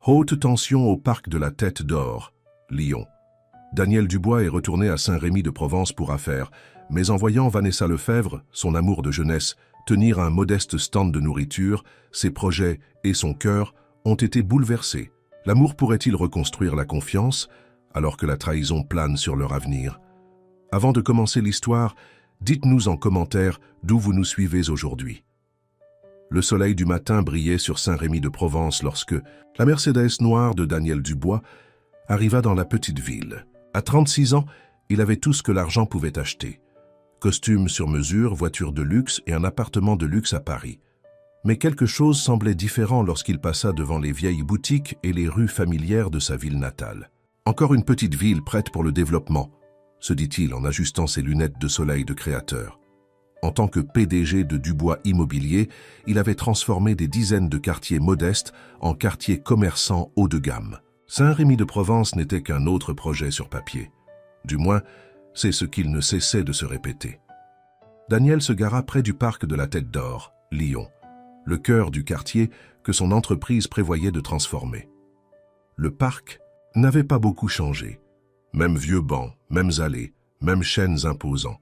Haute tension au parc de la Tête d'Or, Lyon. Daniel Dubois est retourné à Saint-Rémy-de-Provence pour affaires, mais en voyant Vanessa Lefebvre, son amour de jeunesse, tenir un modeste stand de nourriture, ses projets et son cœur ont été bouleversés. L'amour pourrait-il reconstruire la confiance, alors que la trahison plane sur leur avenir? Avant de commencer l'histoire, dites-nous en commentaire d'où vous nous suivez aujourd'hui. Le soleil du matin brillait sur Saint-Rémy-de-Provence lorsque la Mercedes noire de Daniel Dubois arriva dans la petite ville. À 36 ans, il avait tout ce que l'argent pouvait acheter. Costume sur mesure, voiture de luxe et un appartement de luxe à Paris. Mais quelque chose semblait différent lorsqu'il passa devant les vieilles boutiques et les rues familières de sa ville natale. Encore une petite ville prête pour le développement, se dit-il en ajustant ses lunettes de soleil de créateur. En tant que PDG de Dubois Immobilier, il avait transformé des dizaines de quartiers modestes en quartiers commerçants haut de gamme. Saint-Rémy-de-Provence n'était qu'un autre projet sur papier. Du moins, c'est ce qu'il ne cessait de se répéter. Daniel se gara près du parc de la Tête d'Or, Lyon, le cœur du quartier que son entreprise prévoyait de transformer. Le parc n'avait pas beaucoup changé. Même vieux bancs, mêmes allées, mêmes chênes imposants.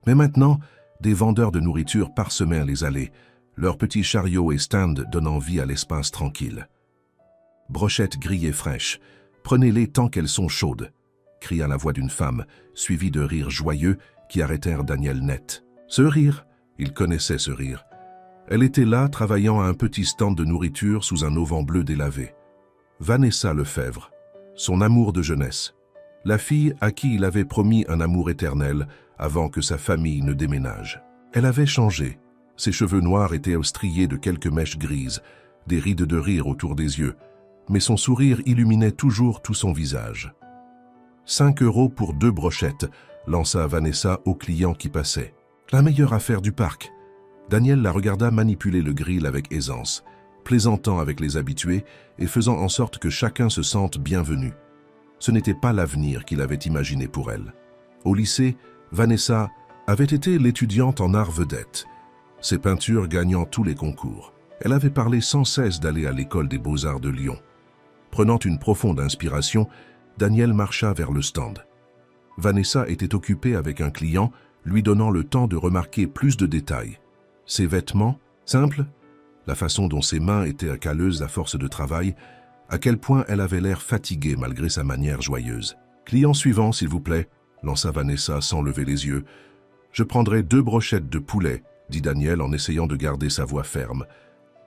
Mais maintenant, des vendeurs de nourriture parsemaient les allées, leurs petits chariots et stands donnant vie à l'espace tranquille. « Brochettes grillées fraîches, prenez-les tant qu'elles sont chaudes », cria la voix d'une femme, suivie de rires joyeux qui arrêtèrent Daniel net. Ce rire, il connaissait ce rire. Elle était là, travaillant à un petit stand de nourriture sous un auvent bleu délavé. Vanessa Lefebvre, son amour de jeunesse. La fille à qui il avait promis un amour éternel avant que sa famille ne déménage. Elle avait changé. Ses cheveux noirs étaient striés de quelques mèches grises, des rides de rire autour des yeux, mais son sourire illuminait toujours tout son visage. 5 € pour 2 brochettes, lança Vanessa au client qui passait. La meilleure affaire du parc. Daniel la regarda manipuler le grill avec aisance, plaisantant avec les habitués et faisant en sorte que chacun se sente bienvenu. Ce n'était pas l'avenir qu'il avait imaginé pour elle. Au lycée, Vanessa avait été l'étudiante en art vedette, ses peintures gagnant tous les concours. Elle avait parlé sans cesse d'aller à l'école des beaux-arts de Lyon. Prenant une profonde inspiration, Daniel marcha vers le stand. Vanessa était occupée avec un client, lui donnant le temps de remarquer plus de détails. Ses vêtements, simples, la façon dont ses mains étaient calleuses à force de travail, à quel point elle avait l'air fatiguée malgré sa manière joyeuse. « Client suivant, s'il vous plaît », lança Vanessa sans lever les yeux. « Je prendrai 2 brochettes de poulet », dit Daniel en essayant de garder sa voix ferme.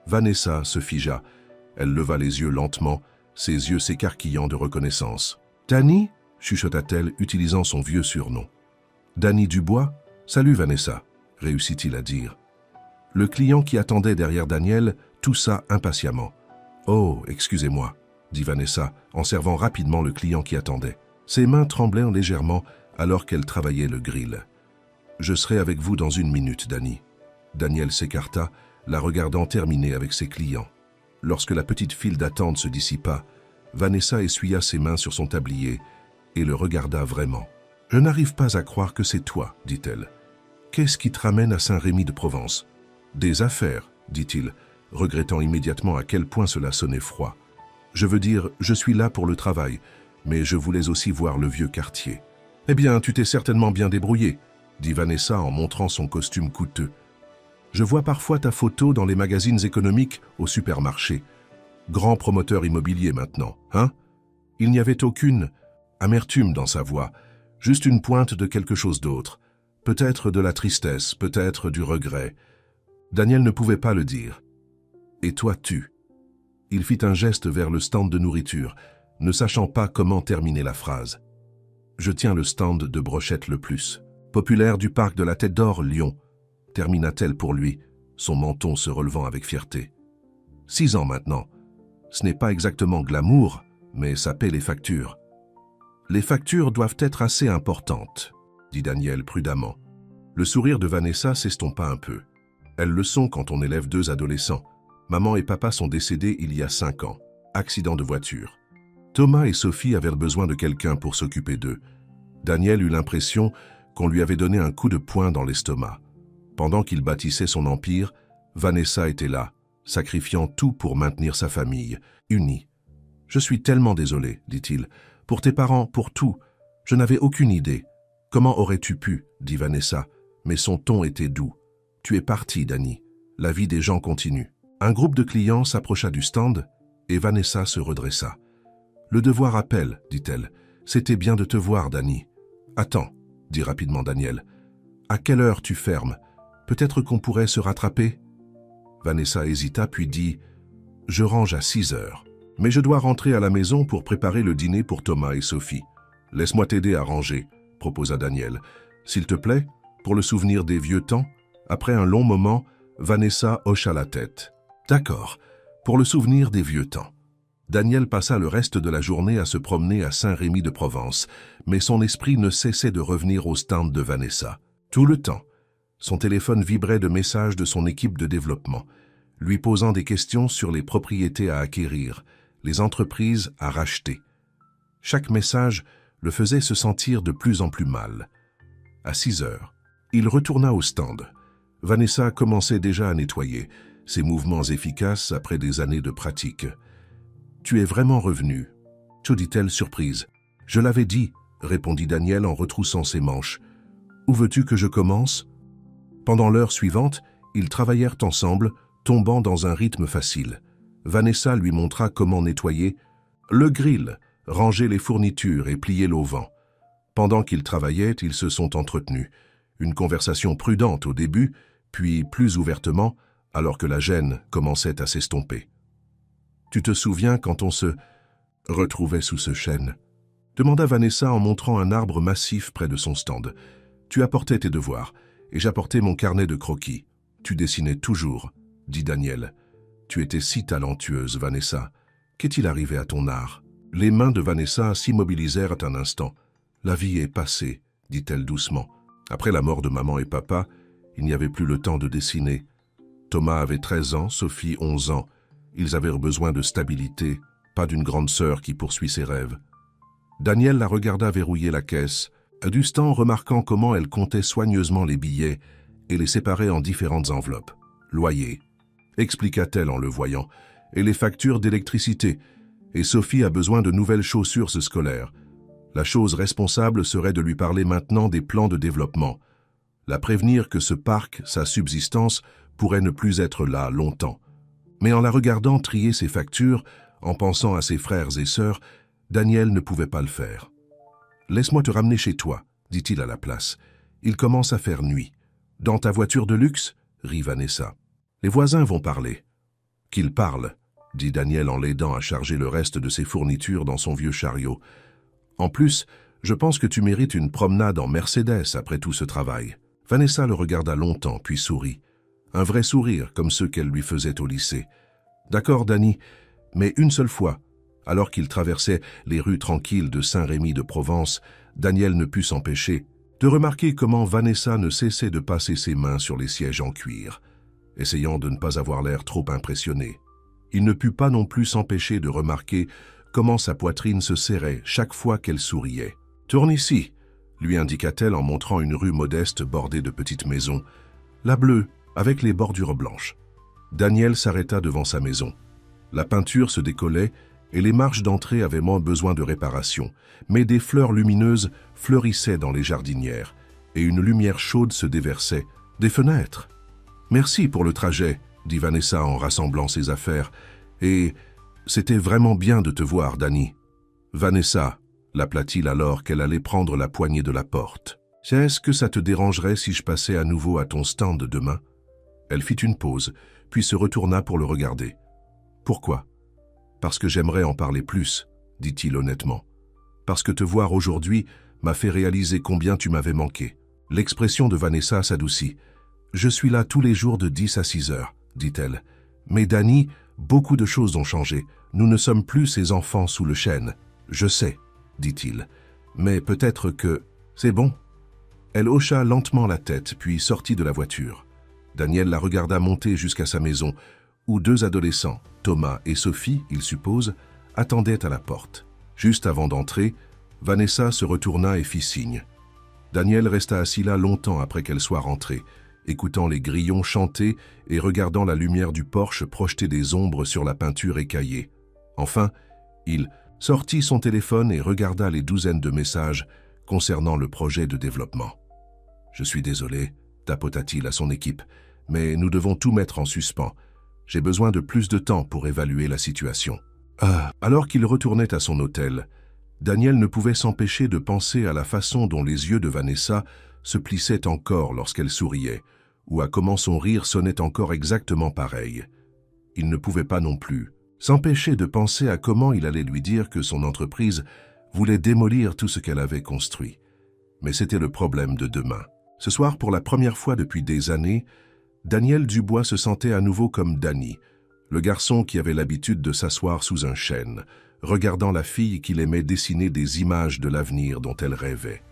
Vanessa se figea. Elle leva les yeux lentement, ses yeux s'écarquillant de reconnaissance. « Danny » chuchota-t-elle, utilisant son vieux surnom. « Danny Dubois ?»« Salut Vanessa », réussit-il à dire. Le client qui attendait derrière Daniel toussa impatiemment. « Oh, excusez-moi », dit Vanessa, en servant rapidement le client qui attendait. Ses mains tremblaient légèrement alors qu'elle travaillait le grill. « Je serai avec vous dans 1 minute, Danny. » Daniel s'écarta, la regardant terminer avec ses clients. Lorsque la petite file d'attente se dissipa, Vanessa essuya ses mains sur son tablier et le regarda vraiment. « Je n'arrive pas à croire que c'est toi, » dit-elle. « Qu'est-ce qui te ramène à Saint-Rémy-de-Provence ?»« Des affaires, » dit-il, regrettant immédiatement à quel point cela sonnait froid. « Je veux dire, je suis là pour le travail, mais je voulais aussi voir le vieux quartier. »« Eh bien, tu t'es certainement bien débrouillé, » dit Vanessa en montrant son costume coûteux. « Je vois parfois ta photo dans les magazines économiques au supermarché. Grand promoteur immobilier maintenant, hein ?» Il n'y avait aucune amertume dans sa voix, juste une pointe de quelque chose d'autre. Peut-être de la tristesse, peut-être du regret. Daniel ne pouvait pas le dire. « Et toi, tu ?» Il fit un geste vers le stand de nourriture, ne sachant pas comment terminer la phrase. « Je tiens le stand de brochettes le plus. Populaire du parc de la Tête d'Or, Lyon, » termina-t-elle pour lui, son menton se relevant avec fierté. 6 ans maintenant. Ce n'est pas exactement glamour, mais ça paie les factures. « Les factures doivent être assez importantes, » dit Daniel prudemment. Le sourire de Vanessa s'estompa un peu. Elles le sont quand on élève 2 adolescents. Maman et papa sont décédés il y a 5 ans. Accident de voiture. Thomas et Sophie avaient besoin de quelqu'un pour s'occuper d'eux. Daniel eut l'impression qu'on lui avait donné un coup de poing dans l'estomac. Pendant qu'il bâtissait son empire, Vanessa était là, sacrifiant tout pour maintenir sa famille, unie. Je suis tellement désolé, dit-il. Pour tes parents, pour tout. Je n'avais aucune idée. Comment aurais-tu pu, dit Vanessa, mais son ton était doux. Tu es parti, Danny. La vie des gens continue. Un groupe de clients s'approcha du stand et Vanessa se redressa. Le devoir appelle, dit-elle. C'était bien de te voir, Danny. Attends, dit rapidement Daniel. À quelle heure tu fermes? Peut-être qu'on pourrait se rattraper? Vanessa hésita puis dit « Je range à 6 heures. Mais je dois rentrer à la maison pour préparer le dîner pour Thomas et Sophie. Laisse-moi t'aider à ranger, proposa Daniel. S'il te plaît, pour le souvenir des vieux temps. » Après un long moment, Vanessa hocha la tête. D'accord, pour le souvenir des vieux temps. Daniel passa le reste de la journée à se promener à Saint-Rémy-de-Provence, mais son esprit ne cessait de revenir au stand de Vanessa. Tout le temps, son téléphone vibrait de messages de son équipe de développement, lui posant des questions sur les propriétés à acquérir, les entreprises à racheter. Chaque message le faisait se sentir de plus en plus mal. À 6 heures, il retourna au stand. Vanessa commençait déjà à nettoyer, ses mouvements efficaces après des années de pratique. « Tu es vraiment revenu ?» dit-elle surprise. « Je l'avais dit », répondit Daniel en retroussant ses manches. « Où veux-tu que je commence ?» Pendant l'heure suivante, ils travaillèrent ensemble, tombant dans un rythme facile. Vanessa lui montra comment nettoyer le grill, ranger les fournitures et plier l'auvent. Pendant qu'ils travaillaient, ils se sont entretenus. Une conversation prudente au début, puis plus ouvertement, alors que la gêne commençait à s'estomper. « Tu te souviens quand on se retrouvait sous ce chêne ?» demanda Vanessa en montrant un arbre massif près de son stand. « Tu apportais tes devoirs, et j'apportais mon carnet de croquis. Tu dessinais toujours, » dit Daniel. « Tu étais si talentueuse, Vanessa. Qu'est-il arrivé à ton art ?» Les mains de Vanessa s'immobilisèrent un instant. « La vie est passée, » dit-elle doucement. Après la mort de maman et papa, il n'y avait plus le temps de dessiner. Thomas avait 13 ans, Sophie 11 ans. Ils avaient besoin de stabilité, pas d'une grande sœur qui poursuit ses rêves. Daniel la regarda verrouiller la caisse, Dustan remarquant comment elle comptait soigneusement les billets et les séparait en différentes enveloppes. « Loyer », expliqua-t-elle en le voyant, et les factures d'électricité. Et Sophie a besoin de nouvelles chaussures scolaires. La chose responsable serait de lui parler maintenant des plans de développement. La prévenir que ce parc, sa subsistance, pourrait ne plus être là longtemps. Mais en la regardant trier ses factures, en pensant à ses frères et sœurs, Daniel ne pouvait pas le faire. « Laisse-moi te ramener chez toi, » dit-il à la place. « Il commence à faire nuit. »« Dans ta voiture de luxe ?» rit Vanessa. « Les voisins vont parler. »« Qu'ils parlent, » dit Daniel en l'aidant à charger le reste de ses fournitures dans son vieux chariot. « En plus, je pense que tu mérites une promenade en Mercedes après tout ce travail. » Vanessa le regarda longtemps, puis sourit. Un vrai sourire, comme ceux qu'elle lui faisait au lycée. « D'accord, Danny, mais une seule fois. » Alors qu'il traversait les rues tranquilles de Saint-Rémy-de-Provence, Daniel ne put s'empêcher de remarquer comment Vanessa ne cessait de passer ses mains sur les sièges en cuir, essayant de ne pas avoir l'air trop impressionné. Il ne put pas non plus s'empêcher de remarquer comment sa poitrine se serrait chaque fois qu'elle souriait. « Tourne ici !» lui indiqua-t-elle en montrant une rue modeste bordée de petites maisons. La bleue, avec les bordures blanches. Daniel s'arrêta devant sa maison. La peinture se décollait et les marches d'entrée avaient moins besoin de réparation, mais des fleurs lumineuses fleurissaient dans les jardinières et une lumière chaude se déversait des fenêtres. « Merci pour le trajet », dit Vanessa en rassemblant ses affaires, « et c'était vraiment bien de te voir, Danny. »« Vanessa », l'appela-t-il alors qu'elle allait prendre la poignée de la porte. « Est-ce que ça te dérangerait si je passais à nouveau à ton stand demain ?» Elle fit une pause, puis se retourna pour le regarder. « Pourquoi ?»« Parce que j'aimerais en parler plus, » dit-il honnêtement. « Parce que te voir aujourd'hui m'a fait réaliser combien tu m'avais manqué. » L'expression de Vanessa s'adoucit. « Je suis là tous les jours de 10 à 6 heures, » dit-elle. « Mais Danny, beaucoup de choses ont changé. Nous ne sommes plus ces enfants sous le chêne. Je sais, » dit-il. « Mais peut-être que... c'est bon. » Elle hocha lentement la tête, puis sortit de la voiture. Daniel la regarda monter jusqu'à sa maison, où 2 adolescents, Thomas et Sophie, il suppose, attendaient à la porte. Juste avant d'entrer, Vanessa se retourna et fit signe. Daniel resta assis là longtemps après qu'elle soit rentrée, écoutant les grillons chanter et regardant la lumière du porche projeter des ombres sur la peinture écaillée. Enfin, Il sortit son téléphone et regarda les douzaines de messages concernant le projet de développement. « Je suis désolé, tapota-t-il à son équipe, mais nous devons tout mettre en suspens. J'ai besoin de plus de temps pour évaluer la situation. » Alors qu'il retournait à son hôtel, Daniel ne pouvait s'empêcher de penser à la façon dont les yeux de Vanessa se plissaient encore lorsqu'elle souriait, ou à comment son rire sonnait encore exactement pareil. Il ne pouvait pas non plus s'empêcher de penser à comment il allait lui dire que son entreprise voulait démolir tout ce qu'elle avait construit. Mais c'était le problème de demain. Ce soir, pour la première fois depuis des années, Daniel Dubois se sentait à nouveau comme Danny, le garçon qui avait l'habitude de s'asseoir sous un chêne, regardant la fille qu'il aimait dessiner des images de l'avenir dont elle rêvait.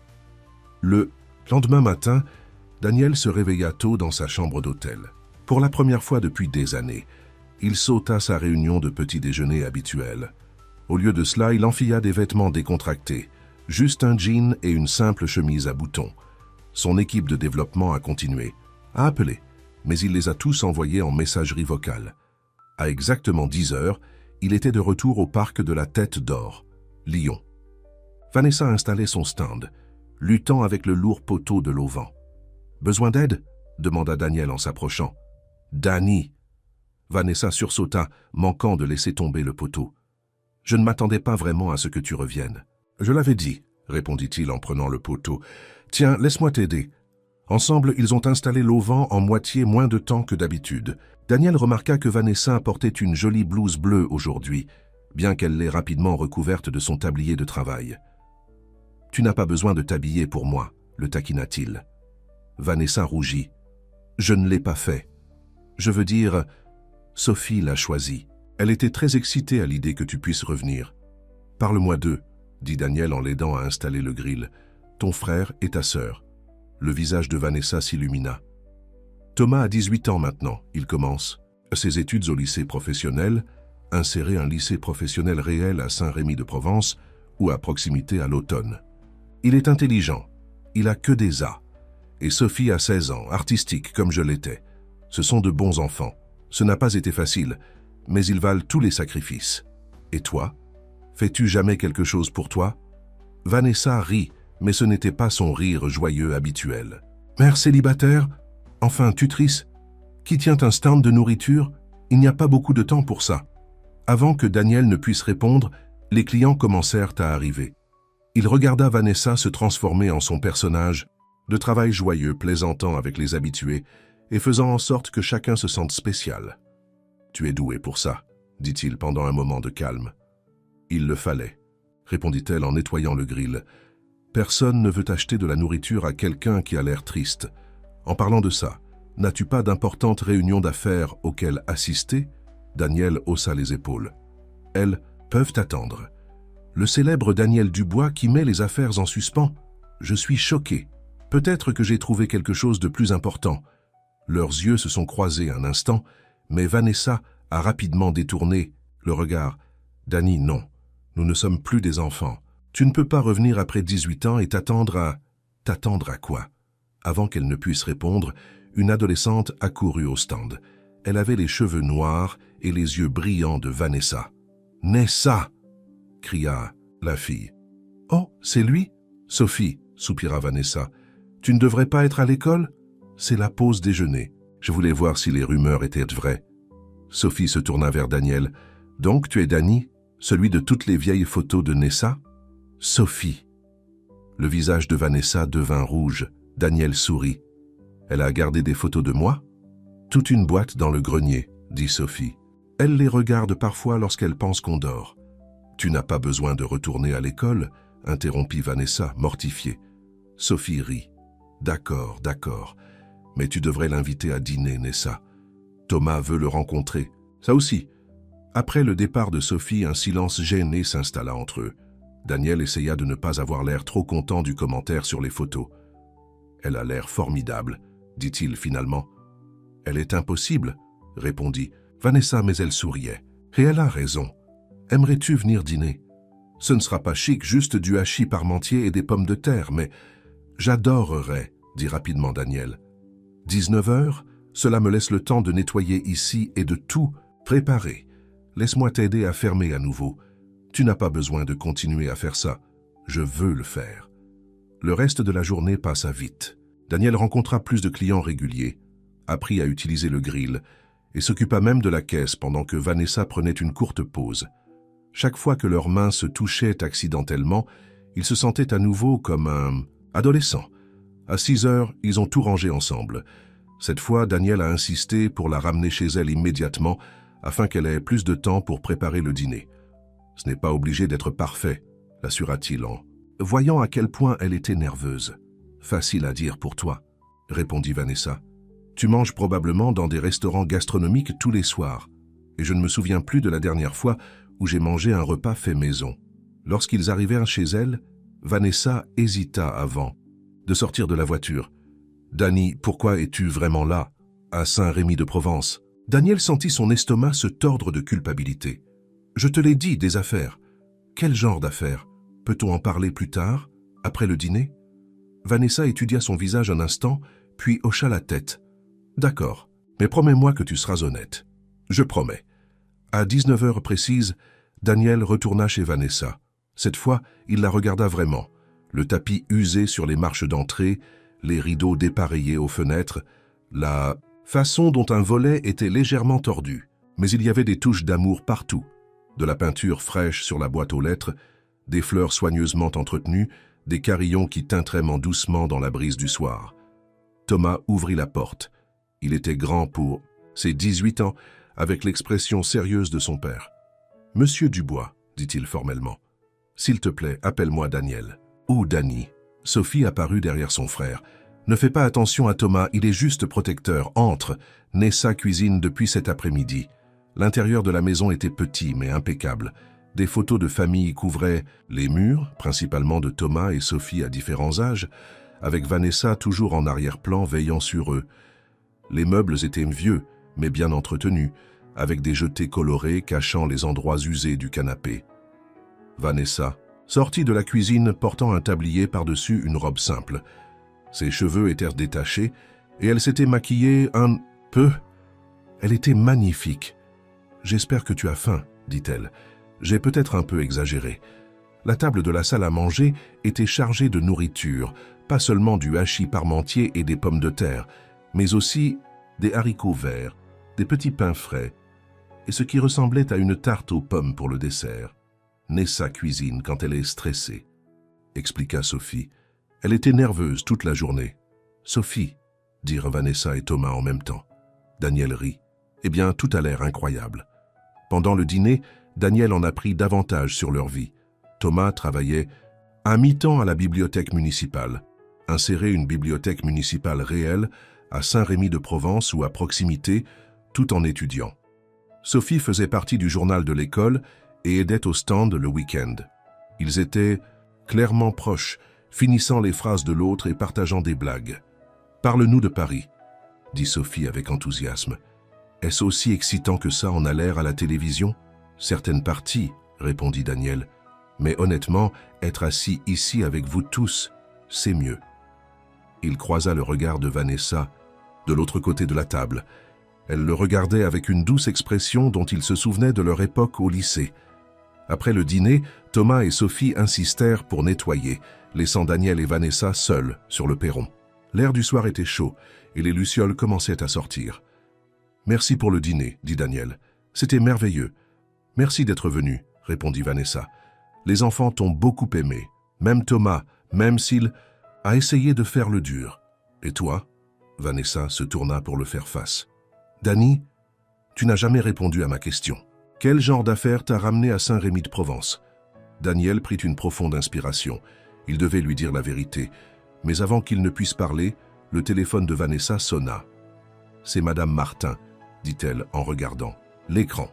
Le lendemain matin, Daniel se réveilla tôt dans sa chambre d'hôtel. Pour la première fois depuis des années, il sauta sa réunion de petit déjeuner habituelle. Au lieu de cela, il enfila des vêtements décontractés, juste un jean et une simple chemise à boutons. Son équipe de développement a continué, a appelé, mais il les a tous envoyés en messagerie vocale. À exactement 10 heures, il était de retour au parc de la Tête d'Or, Lyon. Vanessa installait son stand, luttant avec le lourd poteau de l'auvent. « Besoin d'aide » demanda Daniel en s'approchant. « Danny !» Vanessa sursauta, manquant de laisser tomber le poteau. « Je ne m'attendais pas vraiment à ce que tu reviennes. »« Je l'avais dit, » répondit-il en prenant le poteau. « Tiens, laisse-moi t'aider. » Ensemble, ils ont installé l'auvent en moitié moins de temps que d'habitude. Daniel remarqua que Vanessa portait une jolie blouse bleue aujourd'hui, bien qu'elle l'ait rapidement recouverte de son tablier de travail. « Tu n'as pas besoin de t'habiller pour moi, » le taquina-t-il. Vanessa rougit. « Je ne l'ai pas fait. Je veux dire, Sophie l'a choisi. Elle était très excitée à l'idée que tu puisses revenir. Parle-moi d'eux, » dit Daniel en l'aidant à installer le grill. « Ton frère et ta sœur. » Le visage de Vanessa s'illumina. Thomas a 18 ans maintenant, il commence ses études au lycée professionnel, insérer un lycée professionnel réel à Saint-Rémy-de-Provence ou à proximité à l'automne. Il est intelligent, il a que des A. Et Sophie a 16 ans, artistique comme je l'étais. Ce sont de bons enfants. Ce n'a pas été facile, mais ils valent tous les sacrifices. Et toi? Fais-tu jamais quelque chose pour toi? Vanessa rit, mais ce n'était pas son rire joyeux habituel. Mère célibataire? Enfin, tutrice? Qui tient un stand de nourriture? Il n'y a pas beaucoup de temps pour ça. Avant que Daniel ne puisse répondre, les clients commencèrent à arriver. Il regarda Vanessa se transformer en son personnage, de travail joyeux, plaisantant avec les habitués et faisant en sorte que chacun se sente spécial. « Tu es doué pour ça, » dit-il pendant un moment de calme. « Il le fallait, » répondit-elle en nettoyant le grill. « Personne ne veut acheter de la nourriture à quelqu'un qui a l'air triste. En parlant de ça, n'as-tu pas d'importantes réunions d'affaires auxquelles assister ?» Daniel haussa les épaules. « Elles peuvent attendre. Le célèbre Daniel Dubois qui met les affaires en suspens. Je suis choqué. Peut-être que j'ai trouvé quelque chose de plus important. » Leurs yeux se sont croisés un instant, mais Vanessa a rapidement détourné le regard. « Danny, non. Nous ne sommes plus des enfants. Tu ne peux pas revenir après 18 ans et t'attendre à... » « T'attendre à quoi ?» Avant qu'elle ne puisse répondre, une adolescente accourut au stand. Elle avait les cheveux noirs et les yeux brillants de Vanessa. « Nessa !» cria la fille. « Oh, c'est lui ?»« Sophie, » soupira Vanessa. « Tu ne devrais pas être à l'école ? C'est la pause déjeuner. Je voulais voir si les rumeurs étaient vraies. » Sophie se tourna vers Daniel. « Donc tu es Danny, celui de toutes les vieilles photos de Nessa ?»« Sophie !» Le visage de Vanessa devint rouge. Daniel sourit. « Elle a gardé des photos de moi ?»« Toute une boîte dans le grenier, » dit Sophie. « Elle les regarde parfois lorsqu'elle pense qu'on dort. »« Tu n'as pas besoin de retourner à l'école ?» interrompit Vanessa, mortifiée. Sophie rit. « D'accord, d'accord. Mais tu devrais l'inviter à dîner, Nessa. Thomas veut le rencontrer. Ça aussi. » Après le départ de Sophie, un silence gêné s'installa entre eux. Daniel essaya de ne pas avoir l'air trop content du commentaire sur les photos. « Elle a l'air formidable, » dit-il finalement. « Elle est impossible, » répondit Vanessa, mais elle souriait. « Et elle a raison. Aimerais-tu venir dîner? Ce ne sera pas chic, juste du hachis parmentier et des pommes de terre, mais j'adorerais, » dit rapidement Daniel. 19 heures, cela me laisse le temps de nettoyer ici et de tout préparer. Laisse-moi t'aider à fermer à nouveau. Tu n'as pas besoin de continuer à faire ça. Je veux le faire. Le reste de la journée passa vite. Daniel rencontra plus de clients réguliers, apprit à utiliser le grill et s'occupa même de la caisse pendant que Vanessa prenait une courte pause. Chaque fois que leurs mains se touchaient accidentellement, ils se sentaient à nouveau comme un adolescent. À 6 heures, ils ont tout rangé ensemble. Cette fois, Daniel a insisté pour la ramener chez elle immédiatement afin qu'elle ait plus de temps pour préparer le dîner. Ce n'est pas obligé d'être parfait, l'assura-t-il en voyant à quel point elle était nerveuse. Facile à dire pour toi, répondit Vanessa. Tu manges probablement dans des restaurants gastronomiques tous les soirs, et je ne me souviens plus de la dernière fois où j'ai mangé un repas fait maison. Lorsqu'ils arrivèrent chez elle, Vanessa hésita avant de sortir de la voiture. Dani, pourquoi es-tu vraiment là, à Saint-Rémy-de-Provence? Daniel sentit son estomac se tordre de culpabilité. Je te l'ai dit, des affaires. Quel genre d'affaires? Peut-on en parler plus tard, après le dîner? Vanessa étudia son visage un instant, puis hocha la tête. D'accord, mais promets-moi que tu seras honnête. Je promets. À 19 heures précises, Daniel retourna chez Vanessa. Cette fois, il la regarda vraiment. Le tapis usé sur les marches d'entrée, les rideaux dépareillés aux fenêtres, la façon dont un volet était légèrement tordu. Mais il y avait des touches d'amour partout. De la peinture fraîche sur la boîte aux lettres, des fleurs soigneusement entretenues, des carillons qui tintraient doucement dans la brise du soir. Thomas ouvrit la porte. Il était grand pour ses 18 ans, avec l'expression sérieuse de son père. « Monsieur Dubois, dit-il formellement, s'il te plaît, appelle-moi Daniel. »« Oh, Dany !» Sophie apparut derrière son frère. « Ne fais pas attention à Thomas, il est juste protecteur. Entre. Nessa cuisine depuis cet après-midi. » L'intérieur de la maison était petit mais impeccable. Des photos de famille couvraient les murs, principalement de Thomas et Sophie à différents âges, avec Vanessa toujours en arrière-plan veillant sur eux. Les meubles étaient vieux, mais bien entretenus, avec des jetés colorés cachant les endroits usés du canapé. Vanessa sortit de la cuisine portant un tablier par-dessus une robe simple. Ses cheveux étaient détachés et elle s'était maquillée un peu. Elle était magnifique. « J'espère que tu as faim, » dit-elle. « J'ai peut-être un peu exagéré. » La table de la salle à manger était chargée de nourriture, pas seulement du hachis parmentier et des pommes de terre, mais aussi des haricots verts, des petits pains frais, et ce qui ressemblait à une tarte aux pommes pour le dessert. Nessa cuisine quand elle est stressée, expliqua Sophie. Elle était nerveuse toute la journée. Sophie, dirent Vanessa et Thomas en même temps. Daniel rit. Eh bien, tout a l'air incroyable. Pendant le dîner, Daniel en apprit davantage sur leur vie. Thomas travaillait à mi-temps à la bibliothèque municipale. Insérer une bibliothèque municipale réelle à Saint-Rémy-de-Provence ou à proximité, tout en étudiant. Sophie faisait partie du journal de l'école et aidait au stand le week-end. Ils étaient clairement proches, finissant les phrases de l'autre et partageant des blagues. « Parle-nous de Paris », dit Sophie avec enthousiasme. « Est-ce aussi excitant que ça en a l'air à la télévision ?»« Certaines parties, » répondit Daniel. « Mais honnêtement, être assis ici avec vous tous, c'est mieux. » Il croisa le regard de Vanessa, de l'autre côté de la table. Elle le regardait avec une douce expression dont il se souvenait de leur époque au lycée. Après le dîner, Thomas et Sophie insistèrent pour nettoyer, laissant Daniel et Vanessa seuls sur le perron. L'air du soir était chaud et les lucioles commençaient à sortir. « Merci pour le dîner, » dit Daniel. « C'était merveilleux. »« Merci d'être venu, » répondit Vanessa. « Les enfants t'ont beaucoup aimé. Même Thomas, même s'il a essayé de faire le dur. Et toi ?» Vanessa se tourna pour le faire face. « Dany, tu n'as jamais répondu à ma question. Quel genre d'affaires t'a ramené à Saint-Rémy-de-Provence ?» Daniel prit une profonde inspiration. Il devait lui dire la vérité. Mais avant qu'il ne puisse parler, le téléphone de Vanessa sonna. « C'est Madame Martin, » dit-elle en regardant. « L'écran.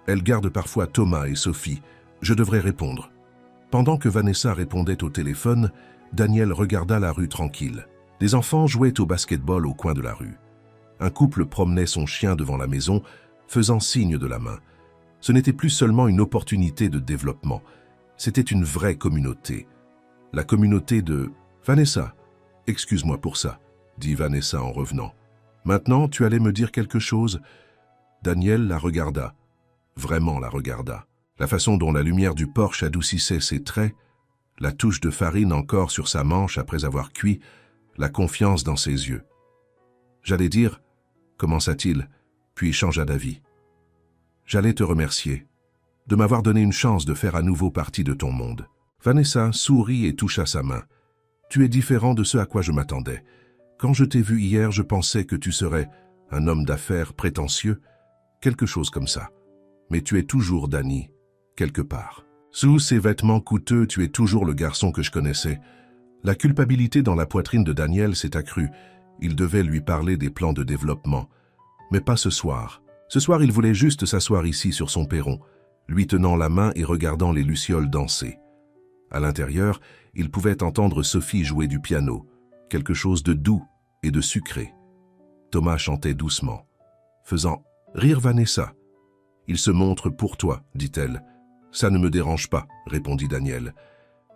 Elle garde parfois Thomas et Sophie. Je devrais répondre. » Pendant que Vanessa répondait au téléphone, Daniel regarda la rue tranquille. Des enfants jouaient au basket-ball au coin de la rue. Un couple promenait son chien devant la maison, faisant signe de la main. Ce n'était plus seulement une opportunité de développement, c'était une vraie communauté. La communauté de... « Vanessa, excuse-moi pour ça, » dit Vanessa en revenant. « Maintenant, tu allais me dire quelque chose ?» Daniel la regarda, vraiment la regarda. La façon dont la lumière du porche adoucissait ses traits, la touche de farine encore sur sa manche après avoir cuit, la confiance dans ses yeux. J'allais dire, commença-t-il, puis changea d'avis. J'allais te remercier de m'avoir donné une chance de faire à nouveau partie de ton monde. Vanessa sourit et toucha sa main. Tu es différent de ce à quoi je m'attendais. Quand je t'ai vu hier, je pensais que tu serais un homme d'affaires prétentieux, quelque chose comme ça. Mais tu es toujours Danny, quelque part. Sous ces vêtements coûteux, tu es toujours le garçon que je connaissais. La culpabilité dans la poitrine de Daniel s'est accrue. Il devait lui parler des plans de développement. Mais pas ce soir. Ce soir, il voulait juste s'asseoir ici sur son perron, lui tenant la main et regardant les lucioles danser. À l'intérieur, il pouvait entendre Sophie jouer du piano, quelque chose de doux et de sucré. Thomas chantait doucement, faisant rire Vanessa. « Il se montre pour toi, dit-elle. »« Ça ne me dérange pas, répondit Daniel.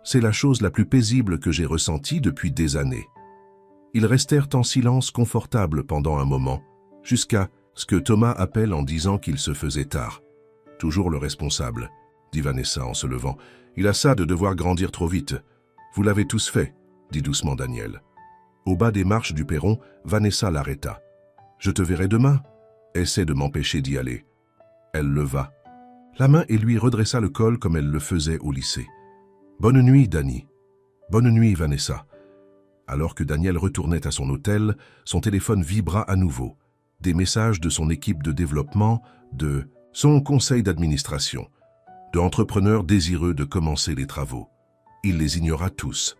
C'est la chose la plus paisible que j'ai ressentie depuis des années. » Ils restèrent en silence confortable pendant un moment, jusqu'à ce que Thomas appelle en disant qu'il se faisait tard. « Toujours le responsable, » dit Vanessa en se levant. « Il a ça de devoir grandir trop vite. Vous l'avez tous fait, » dit doucement Daniel. Au bas des marches du perron, Vanessa l'arrêta. « Je te verrai demain. » Essaie de m'empêcher d'y aller. Elle leva la main et lui redressa le col comme elle le faisait au lycée. « Bonne nuit, Danny. »« Bonne nuit, Vanessa. » Alors que Daniel retournait à son hôtel, son téléphone vibra à nouveau. Des messages de son équipe de développement, de son conseil d'administration, d'entrepreneurs désireux de commencer les travaux. Il les ignora tous.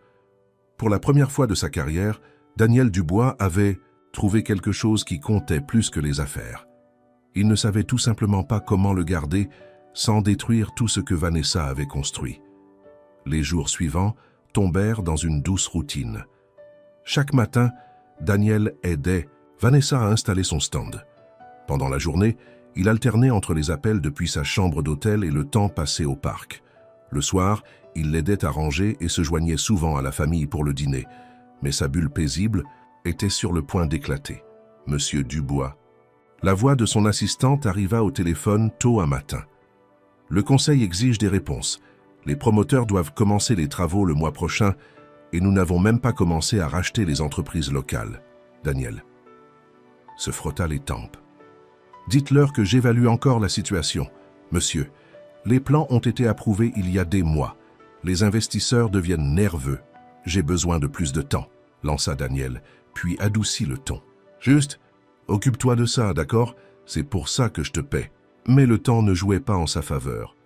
Pour la première fois de sa carrière, Daniel Dubois avait trouvé quelque chose qui comptait plus que les affaires. Il ne savait tout simplement pas comment le garder sans détruire tout ce que Vanessa avait construit. Les jours suivants tombèrent dans une douce routine. Chaque matin, Daniel aidait Vanessa à installer son stand. Pendant la journée, il alternait entre les appels depuis sa chambre d'hôtel et le temps passé au parc. Le soir, il l'aidait à ranger et se joignait souvent à la famille pour le dîner. Mais sa bulle paisible était sur le point d'éclater. Monsieur Dubois. La voix de son assistante arriva au téléphone tôt un matin. Le conseil exige des réponses. Les promoteurs doivent commencer les travaux le mois prochain et nous n'avons même pas commencé à racheter les entreprises locales. Daniel se frotta les tempes. Dites-leur que j'évalue encore la situation. Monsieur, les plans ont été approuvés il y a des mois. Les investisseurs deviennent nerveux. J'ai besoin de plus de temps, lança Daniel, puis adoucit le ton. Juste, occupe-toi de ça, d'accord? C'est pour ça que je te paie. Mais le temps ne jouait pas en sa faveur.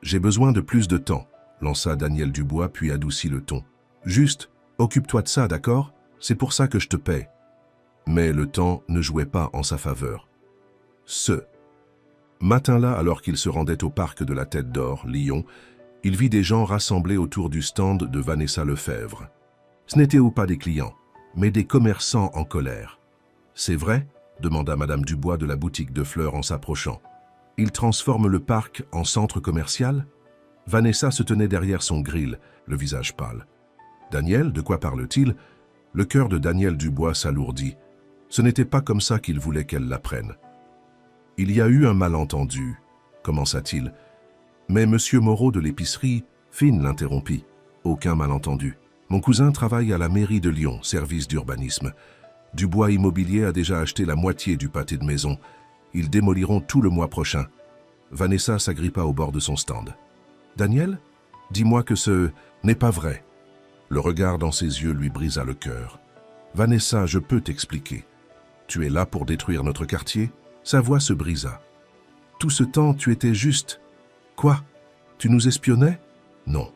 J'ai besoin de plus de temps, lança Daniel Dubois, puis adoucit le ton. Juste, occupe-toi de ça, d'accord? C'est pour ça que je te paie. Mais le temps ne jouait pas en sa faveur. Ce matin-là, alors qu'il se rendait au parc de la Tête d'Or, Lyon, il vit des gens rassemblés autour du stand de Vanessa Lefebvre. Ce n'étaient pas des clients, mais des commerçants en colère. « C'est vrai ?» demanda Madame Dubois de la boutique de fleurs en s'approchant. « Ils transforment le parc en centre commercial ?» Vanessa se tenait derrière son grill, le visage pâle. « Daniel, de quoi parle-t-il » Le cœur de Daniel Dubois s'alourdit. Ce n'était pas comme ça qu'il voulait qu'elle l'apprenne. « Il y a eu un malentendu, » commença-t-il. Mais Monsieur Moreau de l'épicerie, Fine l'interrompit. « Aucun malentendu. Mon cousin travaille à la mairie de Lyon, service d'urbanisme. Dubois Immobilier a déjà acheté la moitié du pâté de maison. Ils démoliront tout le mois prochain. » Vanessa s'agrippa au bord de son stand. « Daniel, dis-moi que ce n'est pas vrai. » Le regard dans ses yeux lui brisa le cœur. « Vanessa, je peux t'expliquer. Tu es là pour détruire notre quartier ?» Sa voix se brisa. « Tout ce temps, tu étais juste. Quoi? Tu nous espionnais? Non,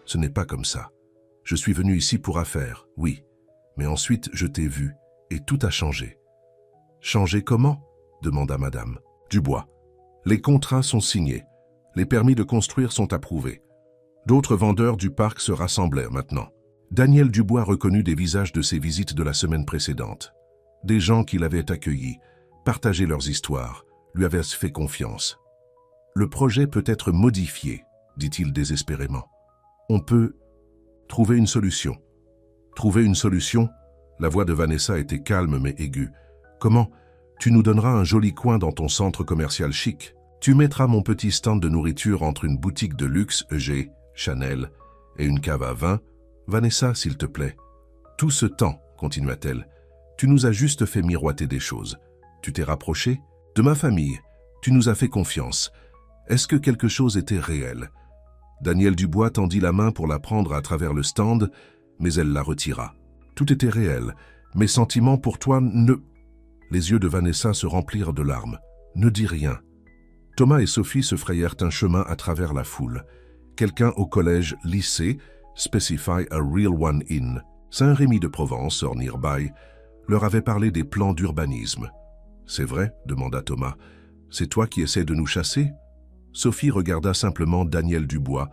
ce n'est pas comme ça. Je suis venu ici pour affaires, oui. Mais ensuite, je t'ai vu, et tout a changé. »« Changé comment ?» demanda Madame Dubois. « Les contrats sont signés. Les permis de construire sont approuvés. D'autres vendeurs du parc se rassemblèrent maintenant. Daniel Dubois reconnut des visages de ses visites de la semaine précédente. Des gens qui l'avaient accueilli, partagé leurs histoires, lui avaient fait confiance. « Le projet peut être modifié, » dit-il désespérément. « On peut trouver une solution. » Trouver une solution? La voix de Vanessa était calme mais aiguë. « Comment? Tu nous donneras un joli coin dans ton centre commercial chic. Tu mettras mon petit stand de nourriture entre une boutique de luxe EG, Chanel, et une cave à vin. Vanessa, s'il te plaît. Tout ce temps, continua-t-elle, tu nous as juste fait miroiter des choses. Tu t'es rapproché de ma famille. Tu nous as fait confiance. Est-ce que quelque chose était réel? Daniel Dubois tendit la main pour la prendre à travers le stand, mais elle la retira. Tout était réel. Mes sentiments pour toi ne... Les yeux de Vanessa se remplirent de larmes. Ne dis rien. Thomas et Sophie se frayèrent un chemin à travers la foule. Quelqu'un au collège lycée, Specify a Real One In, Saint-Rémy de Provence, or nearby, leur avait parlé des plans d'urbanisme. « C'est vrai ?» demanda Thomas. « C'est toi qui essaies de nous chasser ?» Sophie regarda simplement Daniel Dubois,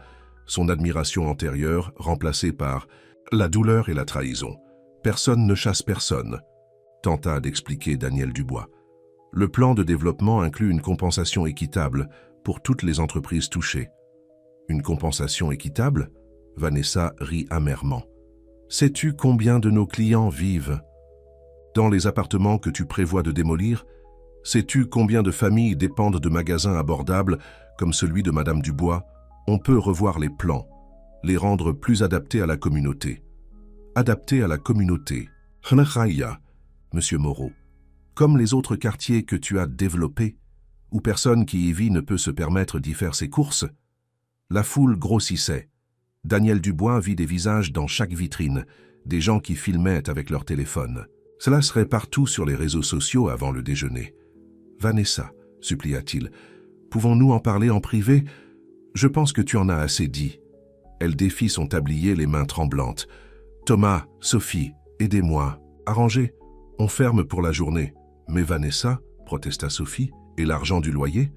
son admiration antérieure remplacée par la douleur et la trahison. « Personne ne chasse personne », tenta d'expliquer Daniel Dubois. Le plan de développement inclut une compensation équitable pour toutes les entreprises touchées. Une compensation équitable? Vanessa rit amèrement. Sais-tu combien de nos clients vivent dans les appartements que tu prévois de démolir? Sais-tu combien de familles dépendent de magasins abordables comme celui de Madame Dubois? On peut revoir les plans, les rendre plus adaptés à la communauté. Adaptés à la communauté. Hnachaya, Monsieur Moreau. Comme les autres quartiers que tu as développés, où personne qui y vit ne peut se permettre d'y faire ses courses. La foule grossissait. Daniel Dubois vit des visages dans chaque vitrine, des gens qui filmaient avec leur téléphone. Cela serait partout sur les réseaux sociaux avant le déjeuner. « Vanessa, supplia-t-il, pouvons-nous en parler en privé? Je pense que tu en as assez dit. » Elle défit son tablier, les mains tremblantes. « Thomas, Sophie, aidez-moi. Arrangez. On ferme pour la journée. »« Mais Vanessa, protesta Sophie, et l'argent du loyer?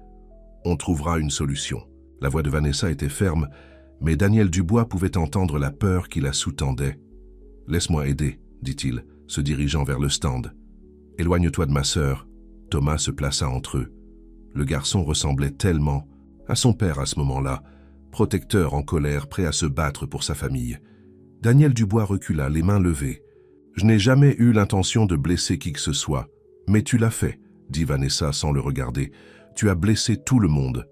On trouvera une solution. » La voix de Vanessa était ferme, mais Daniel Dubois pouvait entendre la peur qui la sous-tendait. « Laisse-moi aider, dit-il, se dirigeant vers le stand. « Éloigne-toi de ma sœur. » Thomas se plaça entre eux. Le garçon ressemblait tellement à son père à ce moment-là, protecteur en colère, prêt à se battre pour sa famille. Daniel Dubois recula, les mains levées. « Je n'ai jamais eu l'intention de blesser qui que ce soit. Mais tu l'as fait, » dit Vanessa sans le regarder. « Tu as blessé tout le monde. »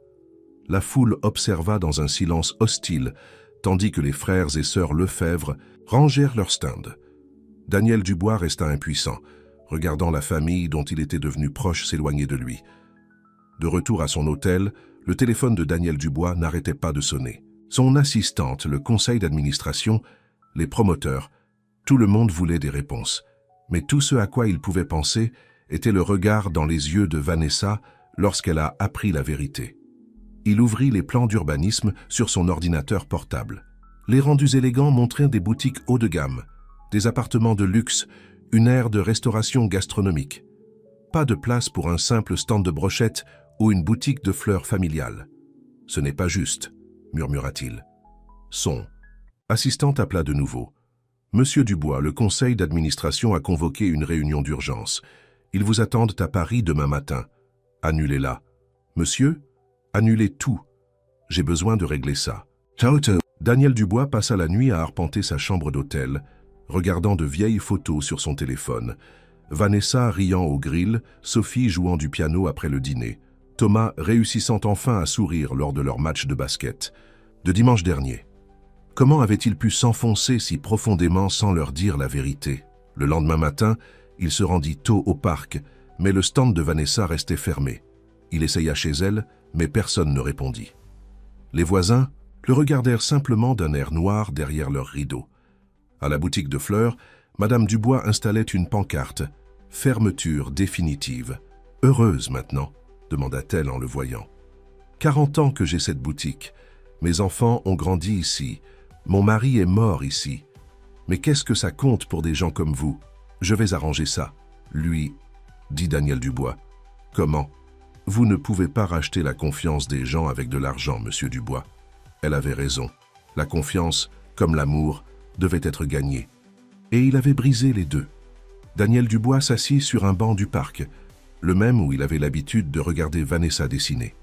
La foule observa dans un silence hostile, tandis que les frères et sœurs Lefebvre rangèrent leur stand. Daniel Dubois resta impuissant, regardant la famille dont il était devenu proche s'éloigner de lui. De retour à son hôtel, le téléphone de Daniel Dubois n'arrêtait pas de sonner. Son assistante, le conseil d'administration, les promoteurs, tout le monde voulait des réponses. Mais tout ce à quoi il pouvait penser était le regard dans les yeux de Vanessa lorsqu'elle a appris la vérité. Il ouvrit les plans d'urbanisme sur son ordinateur portable. Les rendus élégants montraient des boutiques haut de gamme, des appartements de luxe, une aire de restauration gastronomique. Pas de place pour un simple stand de brochettes ou une boutique de fleurs familiales. « Ce n'est pas juste », murmura-t-il. Son assistante appela de nouveau. « Monsieur Dubois, le conseil d'administration a convoqué une réunion d'urgence. Ils vous attendent à Paris demain matin. Annulez-la. »« Monsieur ? Annulez tout. J'ai besoin de régler ça. » Daniel Dubois passa la nuit à arpenter sa chambre d'hôtel, regardant de vieilles photos sur son téléphone. Vanessa riant au grill, Sophie jouant du piano après le dîner, Thomas réussissant enfin à sourire lors de leur match de basket. De dimanche dernier. Comment avait-il pu s'enfoncer si profondément sans leur dire la vérité? Le lendemain matin, il se rendit tôt au parc, mais le stand de Vanessa restait fermé. Il essaya chez elle, mais personne ne répondit. Les voisins le regardèrent simplement d'un air noir derrière leurs rideaux. À la boutique de fleurs, Madame Dubois installait une pancarte. « Fermeture définitive. Heureuse maintenant ?» demanda-t-elle en le voyant. « 40 ans que j'ai cette boutique. Mes enfants ont grandi ici. Mon mari est mort ici. Mais qu'est-ce que ça compte pour des gens comme vous? Je vais arranger ça. » Lui, dit Daniel Dubois. « Comment? Vous ne pouvez pas racheter la confiance des gens avec de l'argent, Monsieur Dubois. » Elle avait raison. La confiance, comme l'amour, devait être gagnée. Et il avait brisé les deux. Daniel Dubois s'assit sur un banc du parc, le même où il avait l'habitude de regarder Vanessa dessiner.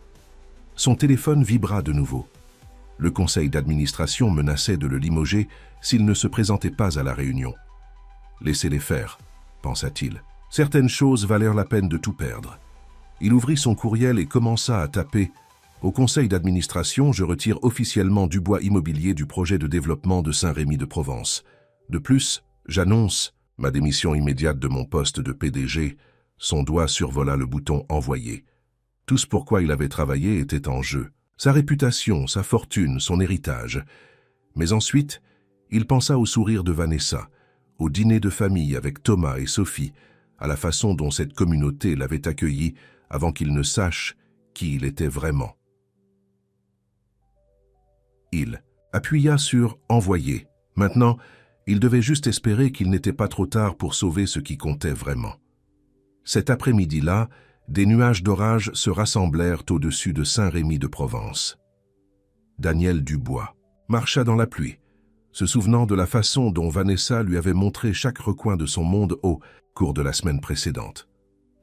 Son téléphone vibra de nouveau. Le conseil d'administration menaçait de le limoger s'il ne se présentait pas à la réunion. « Laissez-les faire », pensa-t-il. Certaines choses valèrent la peine de tout perdre. Il ouvrit son courriel et commença à taper « Au conseil d'administration, je retire officiellement Dubois Immobilier du projet de développement de Saint-Rémy-de-Provence. De plus, j'annonce ma démission immédiate de mon poste de PDG. » Son doigt survola le bouton « Envoyer ». Tout ce pourquoi il avait travaillé était en jeu. Sa réputation, sa fortune, son héritage. Mais ensuite, il pensa au sourire de Vanessa, au dîner de famille avec Thomas et Sophie, à la façon dont cette communauté l'avait accueilli avant qu'il ne sache qui il était vraiment. Il appuya sur « Envoyer ». Maintenant, il devait juste espérer qu'il n'était pas trop tard pour sauver ce qui comptait vraiment. Cet après-midi-là, des nuages d'orage se rassemblèrent au-dessus de Saint-Rémy-de-Provence. Daniel Dubois marcha dans la pluie, se souvenant de la façon dont Vanessa lui avait montré chaque recoin de son monde au cours de la semaine précédente.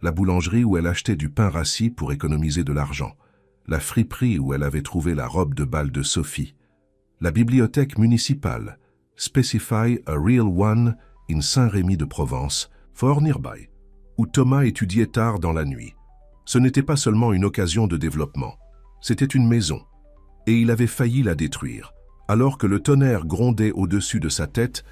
La boulangerie où elle achetait du pain rassis pour économiser de l'argent, la friperie où elle avait trouvé la robe de bal de Sophie, la bibliothèque municipale, Specify a Real One in Saint-Rémy-de-Provence, for nearby, où Thomas étudiait tard dans la nuit. Ce n'était pas seulement une occasion de développement, c'était une maison, et il avait failli la détruire. Alors que le tonnerre grondait au-dessus de sa tête,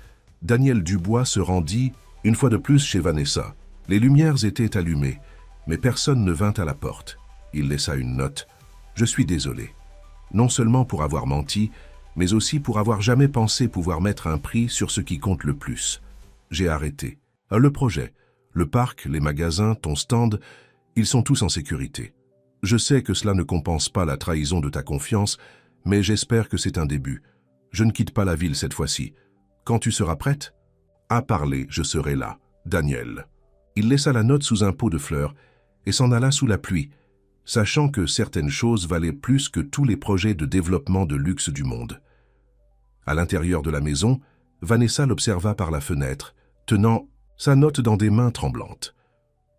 Daniel Dubois se rendit, une fois de plus, chez Vanessa. Les lumières étaient allumées, mais personne ne vint à la porte. Il laissa une note. « Je suis désolé. Non seulement pour avoir menti, mais aussi pour avoir jamais pensé pouvoir mettre un prix sur ce qui compte le plus. J'ai arrêté. Le projet, le parc, les magasins, ton stand, ils sont tous en sécurité. Je sais que cela ne compense pas la trahison de ta confiance, mais j'espère que c'est un début. Je ne quitte pas la ville cette fois-ci. Quand tu seras prête? À parler, je serai là. Daniel. » Il laissa la note sous un pot de fleurs et s'en alla sous la pluie, sachant que certaines choses valaient plus que tous les projets de développement de luxe du monde. À l'intérieur de la maison, Vanessa l'observa par la fenêtre, tenant sa note dans des mains tremblantes.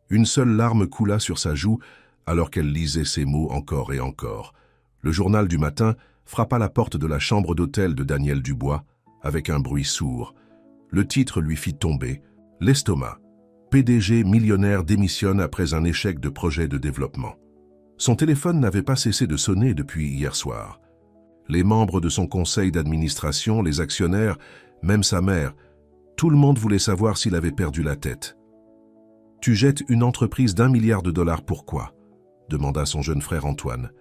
Une seule larme coula sur sa joue alors qu'elle lisait ces mots encore et encore. Le journal du matin frappa la porte de la chambre d'hôtel de Daniel Dubois avec un bruit sourd. Le titre lui fit tomber « L'estomac. PDG millionnaire démissionne après un échec de projet de développement. » Son téléphone n'avait pas cessé de sonner depuis hier soir. Les membres de son conseil d'administration, les actionnaires, même sa mère, tout le monde voulait savoir s'il avait perdu la tête. « Tu jettes une entreprise d'1 milliard de dollars, pourquoi ?» demanda son jeune frère Antoine,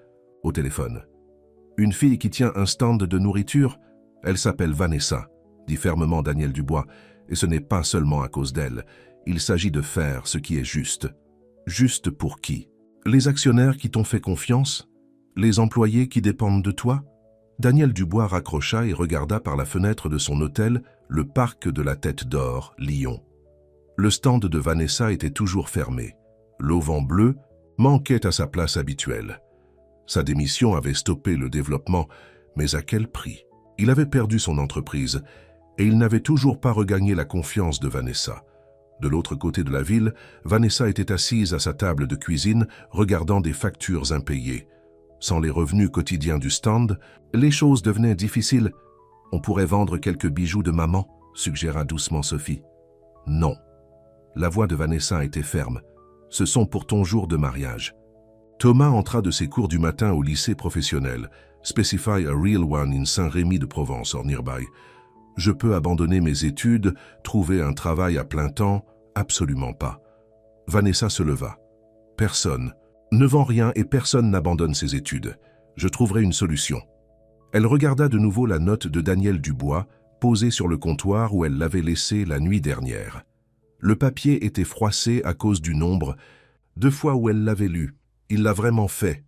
au téléphone. « Une fille qui tient un stand de nourriture? Elle s'appelle Vanessa, » dit fermement Daniel Dubois, « et ce n'est pas seulement à cause d'elle. Il s'agit de faire ce qui est juste. » Juste pour qui? Les actionnaires qui t'ont fait confiance? Les employés qui dépendent de toi? Daniel Dubois raccrocha et regarda par la fenêtre de son hôtel le parc de la Tête d'Or, Lyon. Le stand de Vanessa était toujours fermé. L'auvent bleu manquait à sa place habituelle. Sa démission avait stoppé le développement, mais à quel prix? Il avait perdu son entreprise et il n'avait toujours pas regagné la confiance de Vanessa. De l'autre côté de la ville, Vanessa était assise à sa table de cuisine, regardant des factures impayées. Sans les revenus quotidiens du stand, les choses devenaient difficiles. « On pourrait vendre quelques bijoux de maman », suggéra doucement Sophie. « Non. » La voix de Vanessa était ferme. « Ce sont pour ton jour de mariage. » Thomas entra de ses cours du matin au lycée professionnel, Specify a Real One in Saint-Rémy-de-Provence, or nearby. « Je peux abandonner mes études, trouver un travail à plein temps? Absolument pas. » Vanessa se leva. « Personne ne vend rien et personne n'abandonne ses études. Je trouverai une solution. » Elle regarda de nouveau la note de Daniel Dubois, posée sur le comptoir où elle l'avait laissée la nuit dernière. Le papier était froissé à cause du nombre. 2 fois où elle l'avait lu. « Il l'a vraiment fait, »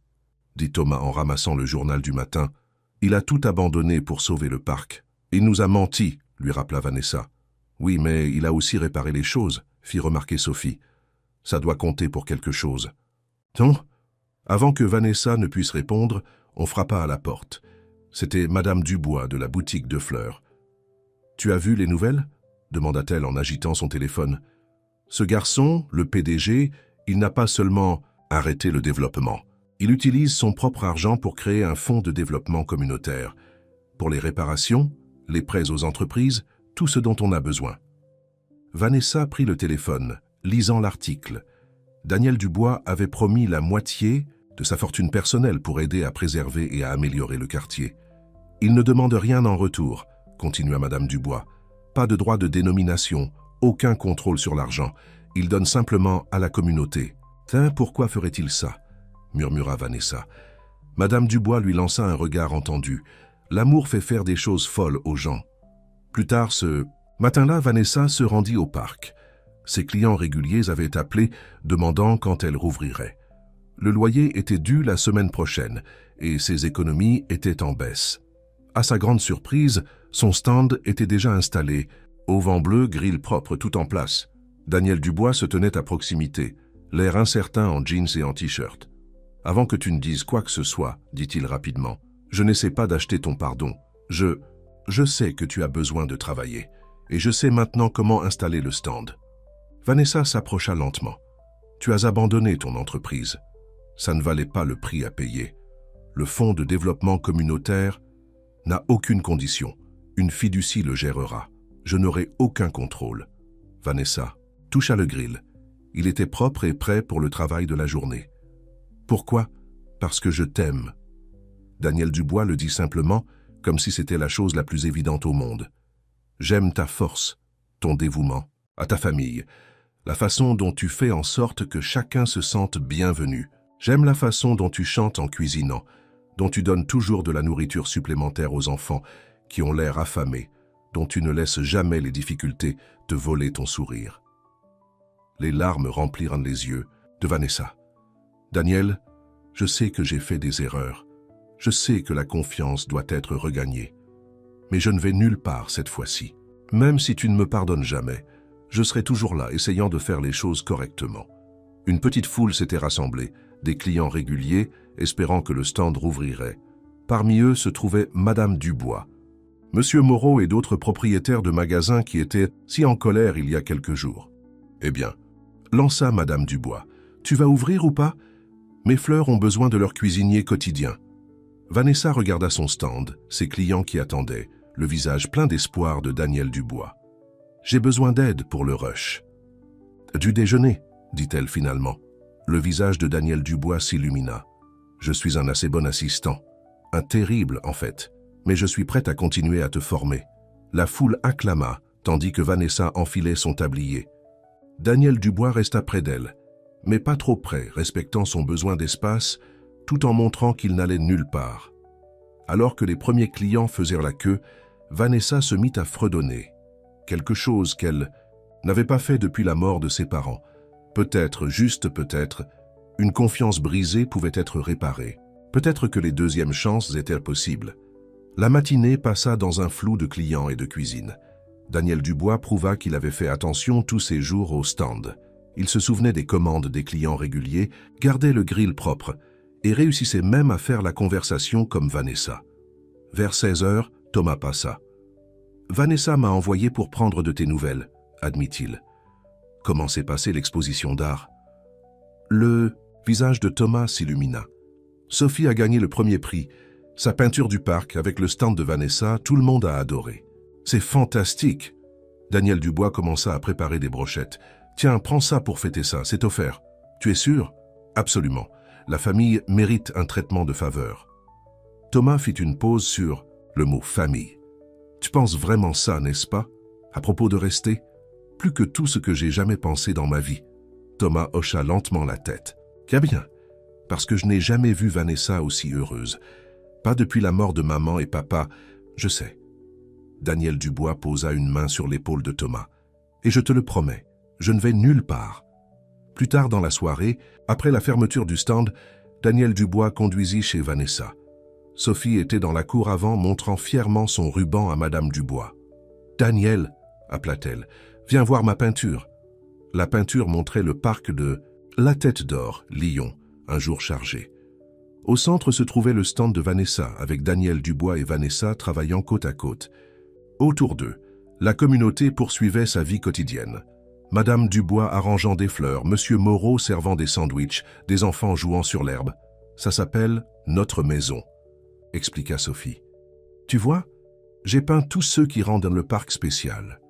dit Thomas en ramassant le journal du matin. « Il a tout abandonné pour sauver le parc. »« Il nous a menti, » lui rappela Vanessa. « Oui, mais il a aussi réparé les choses, » fit remarquer Sophie. « Ça doit compter pour quelque chose. »« Non ?» Avant que Vanessa ne puisse répondre, on frappa à la porte. C'était Madame Dubois de la boutique de fleurs. « Tu as vu les nouvelles ?» demanda-t-elle en agitant son téléphone. « Ce garçon, le PDG, il n'a pas seulement arrêté le développement. Il utilise son propre argent pour créer un fonds de développement communautaire. Pour les réparations, les prêts aux entreprises, tout ce dont on a besoin. » Vanessa prit le téléphone, lisant l'article. Daniel Dubois avait promis la moitié de sa fortune personnelle pour aider à préserver et à améliorer le quartier. Il ne demande rien en retour, continua Madame Dubois. Pas de droit de dénomination, aucun contrôle sur l'argent. Il donne simplement à la communauté. Tiens, pourquoi ferait-il ça? Murmura Vanessa. Madame Dubois lui lança un regard entendu. L'amour fait faire des choses folles aux gens. Plus tard, ce matin-là, Vanessa se rendit au parc. Ses clients réguliers avaient appelé, demandant quand elle rouvrirait. Le loyer était dû la semaine prochaine et ses économies étaient en baisse. À sa grande surprise, son stand était déjà installé, auvent bleu, grille propre, tout en place. Daniel Dubois se tenait à proximité, l'air incertain en jeans et en t-shirt. « Avant que tu ne dises quoi que ce soit, dit-il rapidement, je n'essaie pas d'acheter ton pardon. Je sais que tu as besoin de travailler et je sais maintenant comment installer le stand. » Vanessa s'approcha lentement. « Tu as abandonné ton entreprise. Ça ne valait pas le prix à payer. Le fonds de développement communautaire n'a aucune condition. Une fiducie le gérera. Je n'aurai aucun contrôle. » Vanessa toucha le grill. Il était propre et prêt pour le travail de la journée. « Pourquoi? Parce que je t'aime. » Daniel Dubois le dit simplement, comme si c'était la chose la plus évidente au monde. « J'aime ta force, ton dévouement, à ta famille, la façon dont tu fais en sorte que chacun se sente bienvenu. J'aime la façon dont tu chantes en cuisinant, dont tu donnes toujours de la nourriture supplémentaire aux enfants qui ont l'air affamés, dont tu ne laisses jamais les difficultés te voler ton sourire. » Les larmes remplirent les yeux de Vanessa. « Daniel, je sais que j'ai fait des erreurs. Je sais que la confiance doit être regagnée. Mais je ne vais nulle part cette fois-ci. Même si tu ne me pardonnes jamais, je serai toujours là, essayant de faire les choses correctement. » Une petite foule s'était rassemblée, des clients réguliers, espérant que le stand rouvrirait. Parmi eux se trouvait Madame Dubois, Monsieur Moreau et d'autres propriétaires de magasins qui étaient si en colère il y a quelques jours. « Eh bien, lança Madame Dubois, tu vas ouvrir ou pas? Mes fleurs ont besoin de leur cuisinier quotidien. » Vanessa regarda son stand, ses clients qui attendaient, le visage plein d'espoir de Daniel Dubois. « J'ai besoin d'aide pour le rush. »« Du déjeuner, » dit-elle finalement. Le visage de Daniel Dubois s'illumina. « Je suis un assez bon assistant. Un terrible, en fait. Mais je suis prête à continuer à te former. » La foule acclama, tandis que Vanessa enfilait son tablier. Daniel Dubois resta près d'elle, mais pas trop près, respectant son besoin d'espace, tout en montrant qu'il n'allait nulle part. Alors que les premiers clients faisaient la queue, Vanessa se mit à fredonner. Quelque chose qu'elle n'avait pas fait depuis la mort de ses parents. Peut-être, juste peut-être, une confiance brisée pouvait être réparée. Peut-être que les deuxièmes chances étaient possibles. La matinée passa dans un flou de clients et de cuisine. Daniel Dubois prouva qu'il avait fait attention tous ces jours au stand. Il se souvenait des commandes des clients réguliers, gardait le grill propre et réussissait même à faire la conversation comme Vanessa. Vers 16 heures, Thomas passa. « Vanessa m'a envoyé pour prendre de tes nouvelles, » admit-il. « Comment s'est passée l'exposition d'art ?» Le visage de Thomas s'illumina. Sophie a gagné le premier prix. Sa peinture du parc avec le stand de Vanessa, tout le monde a adoré. C'est fantastique. Daniel Dubois commença à préparer des brochettes. Tiens, prends ça pour fêter ça, c'est offert. Tu es sûr? Absolument. La famille mérite un traitement de faveur. Thomas fit une pause sur le mot famille. Tu penses vraiment ça, n'est-ce pas? À propos de rester? Plus que tout ce que j'ai jamais pensé dans ma vie. Thomas hocha lentement la tête. Bien bien, parce que je n'ai jamais vu Vanessa aussi heureuse. Pas depuis la mort de maman et papa, je sais. Daniel Dubois posa une main sur l'épaule de Thomas. Et je te le promets, je ne vais nulle part. Plus tard dans la soirée, après la fermeture du stand, Daniel Dubois conduisit chez Vanessa. Sophie était dans la cour avant, montrant fièrement son ruban à Madame Dubois. « Daniel, » appela-t-elle, « viens voir ma peinture. » La peinture montrait le parc de La Tête d'Or, Lyon, un jour chargé. Au centre se trouvait le stand de Vanessa, avec Daniel Dubois et Vanessa travaillant côte à côte. Autour d'eux, la communauté poursuivait sa vie quotidienne. Madame Dubois arrangeant des fleurs, Monsieur Moreau servant des sandwichs, des enfants jouant sur l'herbe. Ça s'appelle « Notre maison », expliqua Sophie. Tu vois, j'ai peint tous ceux qui rendent le parc spécial.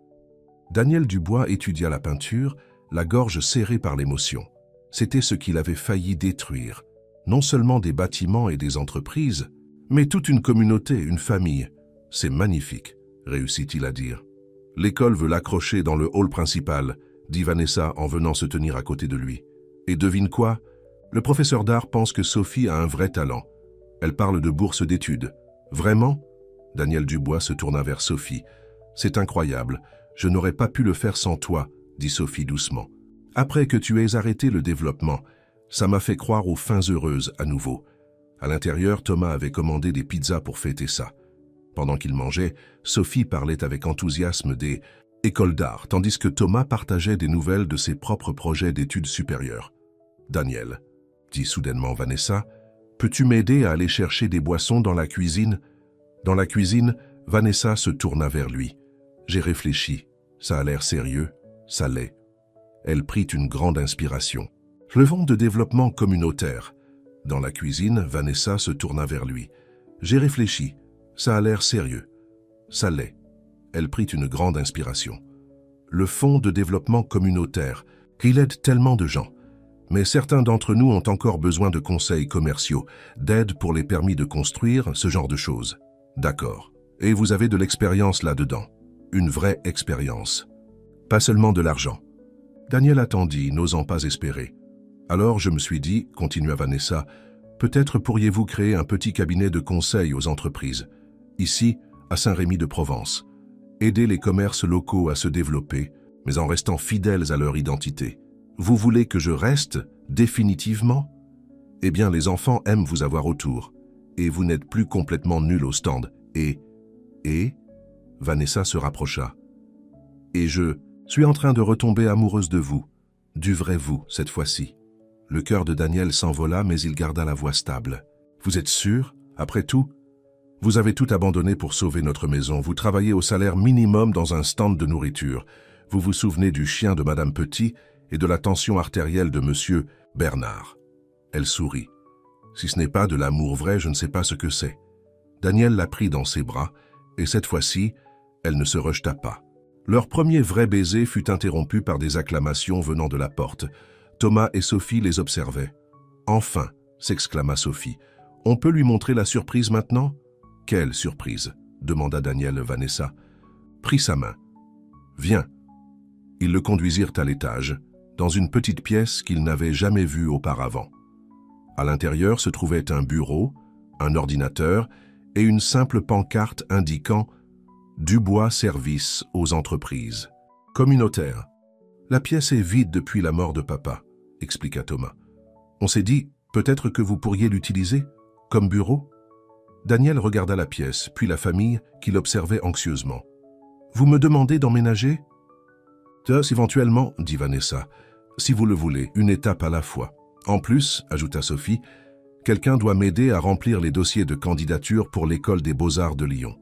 Daniel Dubois étudia la peinture, la gorge serrée par l'émotion. C'était ce qu'il avait failli détruire. Non seulement des bâtiments et des entreprises, mais toute une communauté, une famille. C'est magnifique, réussit-il à dire. L'école veut l'accrocher dans le hall principal, dit Vanessa en venant se tenir à côté de lui. Et devine quoi? Le professeur d'art pense que Sophie a un vrai talent. Elle parle de bourse d'études. Vraiment? Daniel Dubois se tourna vers Sophie. C'est incroyable. Je n'aurais pas pu le faire sans toi, dit Sophie doucement. Après que tu aies arrêté le développement, ça m'a fait croire aux fins heureuses à nouveau. À l'intérieur, Thomas avait commandé des pizzas pour fêter ça. Pendant qu'il mangeait, Sophie parlait avec enthousiasme des écoles d'art, tandis que Thomas partageait des nouvelles de ses propres projets d'études supérieures. « Daniel, » dit soudainement Vanessa, « peux-tu m'aider à aller chercher des boissons dans la cuisine ?» Dans la cuisine, Vanessa se tourna vers lui. « J'ai réfléchi. Ça a l'air sérieux. Ça l'est. » Elle prit une grande inspiration. « Le fonds de développement communautaire. » Dans la cuisine, Vanessa se tourna vers lui. « J'ai réfléchi. Ça a l'air sérieux. Ça l'est. » Elle prit une grande inspiration. « Le fonds de développement communautaire. Il aide tellement de gens. Mais certains d'entre nous ont encore besoin de conseils commerciaux, d'aide pour les permis de construire, ce genre de choses. » D'accord. Et vous avez de l'expérience là-dedans. Une vraie expérience. Pas seulement de l'argent. Daniel attendit, n'osant pas espérer. Alors je me suis dit, continua Vanessa, peut-être pourriez-vous créer un petit cabinet de conseil aux entreprises, ici, à Saint-Rémy-de-Provence. Aider les commerces locaux à se développer, mais en restant fidèles à leur identité. Vous voulez que je reste, définitivement? Eh bien, les enfants aiment vous avoir autour. Et vous n'êtes plus complètement nul au stand. Et Vanessa se rapprocha. Et je suis en train de retomber amoureuse de vous. Du vrai vous, cette fois-ci. Le cœur de Daniel s'envola, mais il garda la voix stable. Vous êtes sûr, après tout? Vous avez tout abandonné pour sauver notre maison. Vous travaillez au salaire minimum dans un stand de nourriture. Vous vous souvenez du chien de Madame Petit et de la tension artérielle de Monsieur Bernard. Elle sourit. Si ce n'est pas de l'amour vrai, je ne sais pas ce que c'est. Daniel la prit dans ses bras, et cette fois-ci, elle ne se rejeta pas. Leur premier vrai baiser fut interrompu par des acclamations venant de la porte. Thomas et Sophie les observaient. « Enfin !» s'exclama Sophie. « On peut lui montrer la surprise maintenant ?»« Quelle surprise ?» demanda Daniel Vanessa. Prit sa main. « Viens !» Ils le conduisirent à l'étage, dans une petite pièce qu'ils n'avaient jamais vue auparavant. À l'intérieur se trouvait un bureau, un ordinateur et une simple pancarte indiquant « Dubois Service aux entreprises. Communautaire. La pièce est vide depuis la mort de papa, » expliqua Thomas. « On s'est dit, peut-être que vous pourriez l'utiliser comme bureau ?» Daniel regarda la pièce, puis la famille qui l'observait anxieusement. « Vous me demandez d'emménager ?»« Éventuellement, » dit Vanessa, « si vous le voulez, une étape à la fois. En plus, » ajouta Sophie, « quelqu'un doit m'aider à remplir les dossiers de candidature pour l'école des beaux-arts de Lyon.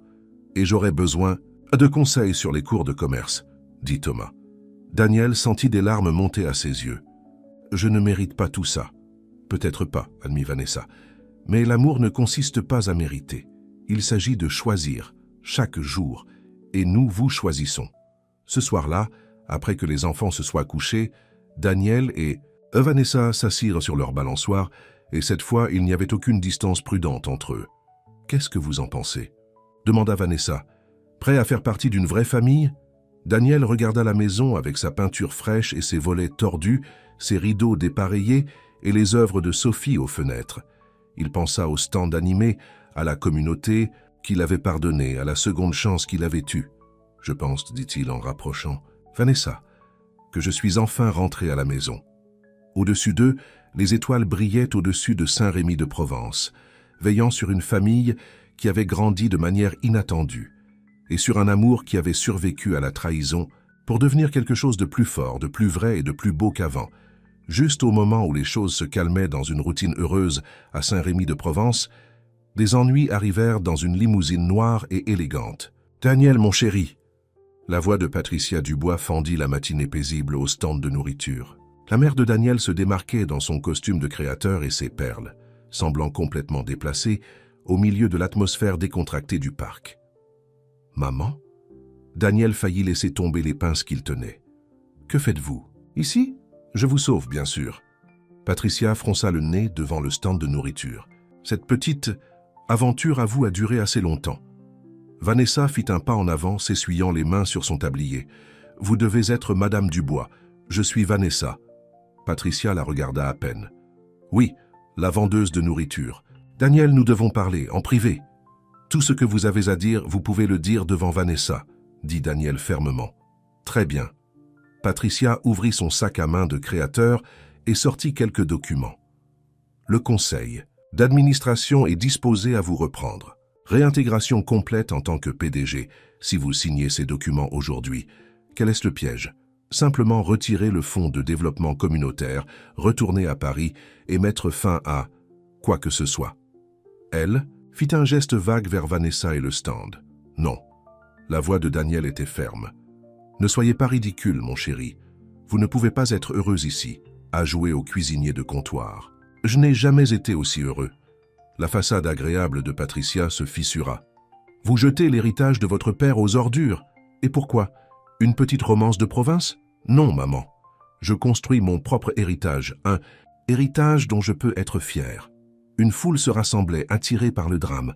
Et j'aurai besoin de conseils sur les cours de commerce, » dit Thomas. Daniel sentit des larmes monter à ses yeux. « Je ne mérite pas tout ça. »« Peut-être pas, » admit Vanessa. « Mais l'amour ne consiste pas à mériter. Il s'agit de choisir, chaque jour, et nous vous choisissons. » Ce soir-là, après que les enfants se soient couchés, Daniel et Vanessa s'assirent sur leur balançoire, et cette fois, il n'y avait aucune distance prudente entre eux. « Qu'est-ce que vous en pensez ?» demanda Vanessa. « Prêt à faire partie d'une vraie famille ?» Daniel regarda la maison avec sa peinture fraîche et ses volets tordus, ses rideaux dépareillés et les œuvres de Sophie aux fenêtres. Il pensa au stand animé, à la communauté qu'il avait pardonnée, à la seconde chance qu'il avait eue. « Je pense, dit-il en rapprochant, Vanessa, que je suis enfin rentré à la maison. » Au-dessus d'eux, les étoiles brillaient au-dessus de Saint-Rémy-de-Provence, veillant sur une famille qui avait grandi de manière inattendue, et sur un amour qui avait survécu à la trahison pour devenir quelque chose de plus fort, de plus vrai et de plus beau qu'avant. Juste au moment où les choses se calmaient dans une routine heureuse à Saint-Rémy-de-Provence, des ennuis arrivèrent dans une limousine noire et élégante. « Daniel, mon chéri !» La voix de Patricia Dubois fendit la matinée paisible au stand de nourriture. La mère de Daniel se démarquait dans son costume de créateur et ses perles, semblant complètement déplacée au milieu de l'atmosphère décontractée du parc. « Maman ?» Daniel faillit laisser tomber les pinces qu'il tenait. « Que faites-vous ? Ici ? Je vous sauve, bien sûr. » Patricia fronça le nez devant le stand de nourriture. Cette petite aventure, avoue, a duré assez longtemps. Vanessa fit un pas en avant, s'essuyant les mains sur son tablier. « Vous devez être Madame Dubois. Je suis Vanessa. » Patricia la regarda à peine. « Oui, la vendeuse de nourriture. Daniel, nous devons parler, en privé. Tout ce que vous avez à dire, vous pouvez le dire devant Vanessa, » dit Daniel fermement. « Très bien. » Patricia ouvrit son sac à main de créateur et sortit quelques documents. Le conseil d'administration est disposé à vous reprendre. Réintégration complète en tant que PDG, si vous signez ces documents aujourd'hui. Quel est le piège? Simplement retirer le fonds de développement communautaire, retourner à Paris et mettre fin à quoi que ce soit. Elle fit un geste vague vers Vanessa et le stand. Non. La voix de Daniel était ferme. Ne soyez pas ridicule, mon chéri. Vous ne pouvez pas être heureuse ici, à jouer au cuisinier de comptoir. Je n'ai jamais été aussi heureux. La façade agréable de Patricia se fissura. Vous jetez l'héritage de votre père aux ordures. Et pourquoi? Une petite romance de province? Non, maman. Je construis mon propre héritage, un héritage dont je peux être fier. Une foule se rassemblait, attirée par le drame.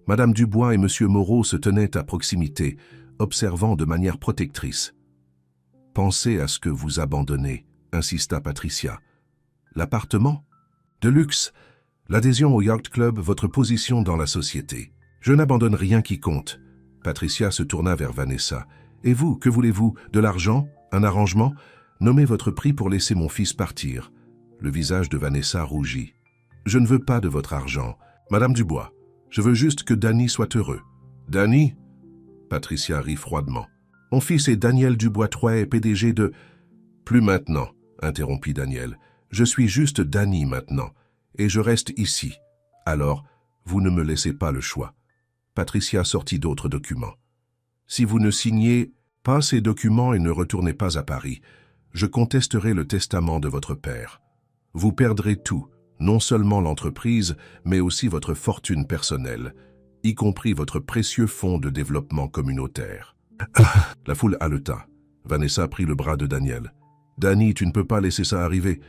Madame Dubois et Monsieur Moreau se tenaient à proximité, observant de manière protectrice. « Pensez à ce que vous abandonnez », insista Patricia. « L'appartement? De luxe, l'adhésion au Yacht Club, votre position dans la société. Je n'abandonne rien qui compte. » Patricia se tourna vers Vanessa. « Et vous, que voulez-vous? De l'argent? Un arrangement? Nommez votre prix pour laisser mon fils partir. » Le visage de Vanessa rougit. « Je ne veux pas de votre argent. Madame Dubois, je veux juste que Danny soit heureux. »« Danny ?» Patricia rit froidement. « Mon fils est Daniel Dubois-Troy, PDG de... » « Plus maintenant, » interrompit Daniel. « Je suis juste Danny maintenant, et je reste ici. Alors, vous ne me laissez pas le choix. » Patricia sortit d'autres documents. « Si vous ne signez pas ces documents et ne retournez pas à Paris, je contesterai le testament de votre père. Vous perdrez tout, non seulement l'entreprise, mais aussi votre fortune personnelle, y compris votre précieux fonds de développement communautaire. » La foule haleta. Vanessa prit le bras de Daniel. « Danny, tu ne peux pas laisser ça arriver.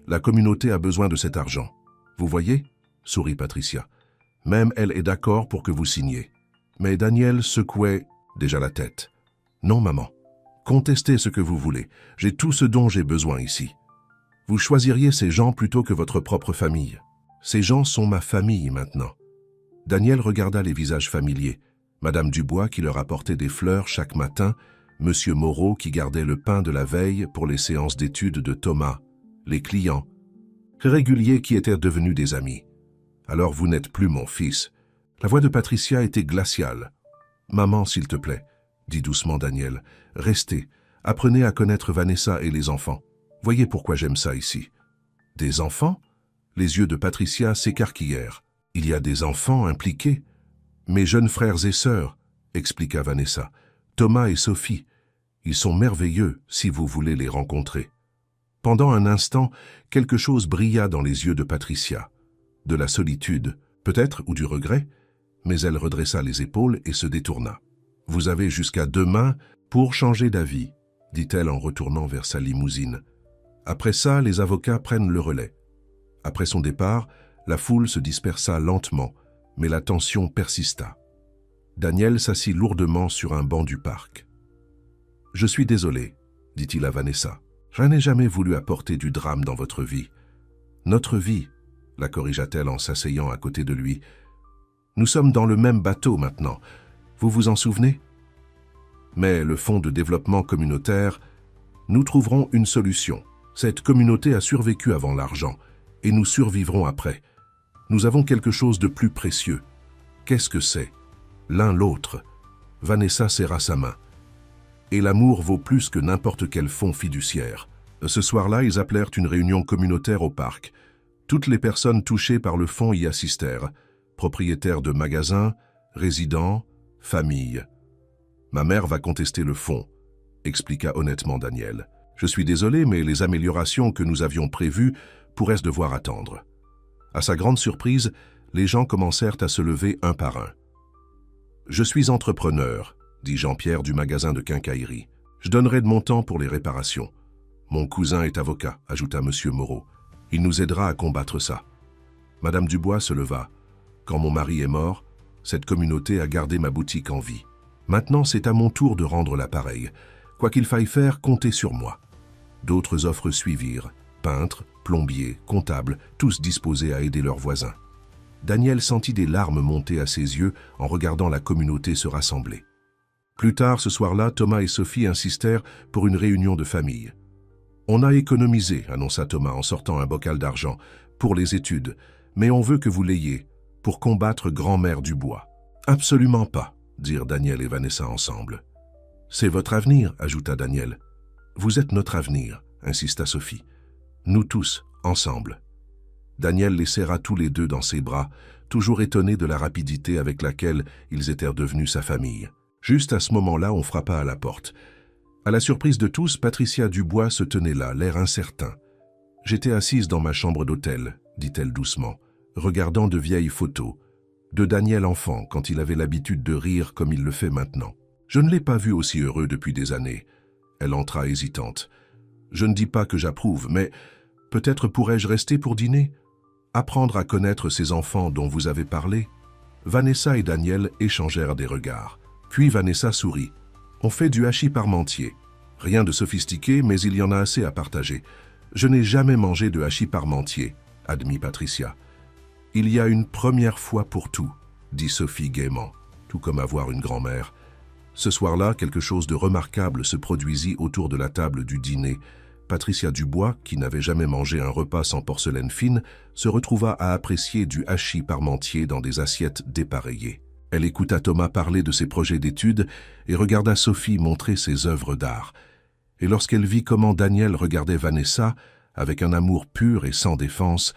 La communauté a besoin de cet argent. Vous voyez ?» sourit Patricia. « Même elle est d'accord pour que vous signiez. » Mais Daniel secouait déjà la tête. « Non, maman. Contestez ce que vous voulez. J'ai tout ce dont j'ai besoin ici. Vous choisiriez ces gens plutôt que votre propre famille. Ces gens sont ma famille maintenant. » Daniel regarda les visages familiers. Madame Dubois qui leur apportait des fleurs chaque matin, Monsieur Moreau qui gardait le pain de la veille pour les séances d'études de Thomas, les clients, réguliers qui étaient devenus des amis. « Alors vous n'êtes plus mon fils. » La voix de Patricia était glaciale. « Maman, s'il te plaît, » dit doucement Daniel, « restez, apprenez à connaître Vanessa et les enfants. Voyez pourquoi j'aime ça ici. » « Des enfants ?» Les yeux de Patricia s'écarquillèrent. « Il y a des enfants impliqués. »« Mes jeunes frères et sœurs, » expliqua Vanessa. « Thomas et Sophie. Ils sont merveilleux si vous voulez les rencontrer. » Pendant un instant, quelque chose brilla dans les yeux de Patricia. De la solitude, peut-être, ou du regret, mais elle redressa les épaules et se détourna. « Vous avez jusqu'à demain pour changer d'avis, » dit-elle en retournant vers sa limousine. Après ça, les avocats prennent le relais. Après son départ, la foule se dispersa lentement, mais la tension persista. Daniel s'assit lourdement sur un banc du parc. « Je suis désolé, » dit-il à Vanessa. « Je n'ai jamais voulu apporter du drame dans votre vie. »« Notre vie, » la corrigea-t-elle en s'asseyant à côté de lui. « Nous sommes dans le même bateau maintenant. Vous vous en souvenez? Mais le fonds de développement communautaire, nous trouverons une solution. Cette communauté a survécu avant l'argent, et nous survivrons après. Nous avons quelque chose de plus précieux. Qu'est-ce que c'est? L'un l'autre. » Vanessa serra sa main. « Et l'amour vaut plus que n'importe quel fonds fiduciaire. » Ce soir-là, ils appelèrent une réunion communautaire au parc. Toutes les personnes touchées par le fonds y assistèrent. Propriétaires de magasins, résidents, familles. « Ma mère va contester le fonds, » expliqua honnêtement Daniel. « Je suis désolé, mais les améliorations que nous avions prévues pourraient devoir attendre. » À sa grande surprise, les gens commencèrent à se lever un par un. « Je suis entrepreneur, » dit Jean-Pierre du magasin de quincaillerie. « Je donnerai de mon temps pour les réparations. »« Mon cousin est avocat, » ajouta Monsieur Moreau. Il nous aidera à combattre ça. Madame Dubois se leva. Quand mon mari est mort, cette communauté a gardé ma boutique en vie. Maintenant, c'est à mon tour de rendre l'appareil. Quoi qu'il faille faire, comptez sur moi. D'autres offres suivirent. Peintres, plombiers, comptables, tous disposés à aider leurs voisins. Daniel sentit des larmes monter à ses yeux en regardant la communauté se rassembler. Plus tard, ce soir-là, Thomas et Sophie insistèrent pour une réunion de famille. « On a économisé, » annonça Thomas en sortant un bocal d'argent, « pour les études, mais on veut que vous l'ayez, pour combattre grand-mère Dubois. »« Absolument pas, » dirent Daniel et Vanessa ensemble. « C'est votre avenir, » ajouta Daniel. « Vous êtes notre avenir, » insista Sophie. « Nous tous, ensemble. » Daniel les serra tous les deux dans ses bras, toujours étonné de la rapidité avec laquelle ils étaient devenus sa famille. Juste à ce moment-là, on frappa à la porte. À la surprise de tous, Patricia Dubois se tenait là, l'air incertain. « J'étais assise dans ma chambre d'hôtel, » dit-elle doucement, regardant de vieilles photos, de Daniel enfant quand il avait l'habitude de rire comme il le fait maintenant. « Je ne l'ai pas vu aussi heureux depuis des années. » Elle entra hésitante. « Je ne dis pas que j'approuve, mais peut-être pourrais-je rester pour dîner ? Apprendre à connaître ces enfants dont vous avez parlé ?» Vanessa et Daniel échangèrent des regards. Puis Vanessa sourit. « On fait du hachis parmentier. Rien de sophistiqué, mais il y en a assez à partager. Je n'ai jamais mangé de hachis parmentier, » admit Patricia. « Il y a une première fois pour tout, » dit Sophie gaiement, tout comme avoir une grand-mère. Ce soir-là, quelque chose de remarquable se produisit autour de la table du dîner. Patricia Dubois, qui n'avait jamais mangé un repas sans porcelaine fine, se retrouva à apprécier du hachis parmentier dans des assiettes dépareillées. Elle écouta Thomas parler de ses projets d'études et regarda Sophie montrer ses œuvres d'art. Et lorsqu'elle vit comment Daniel regardait Vanessa, avec un amour pur et sans défense,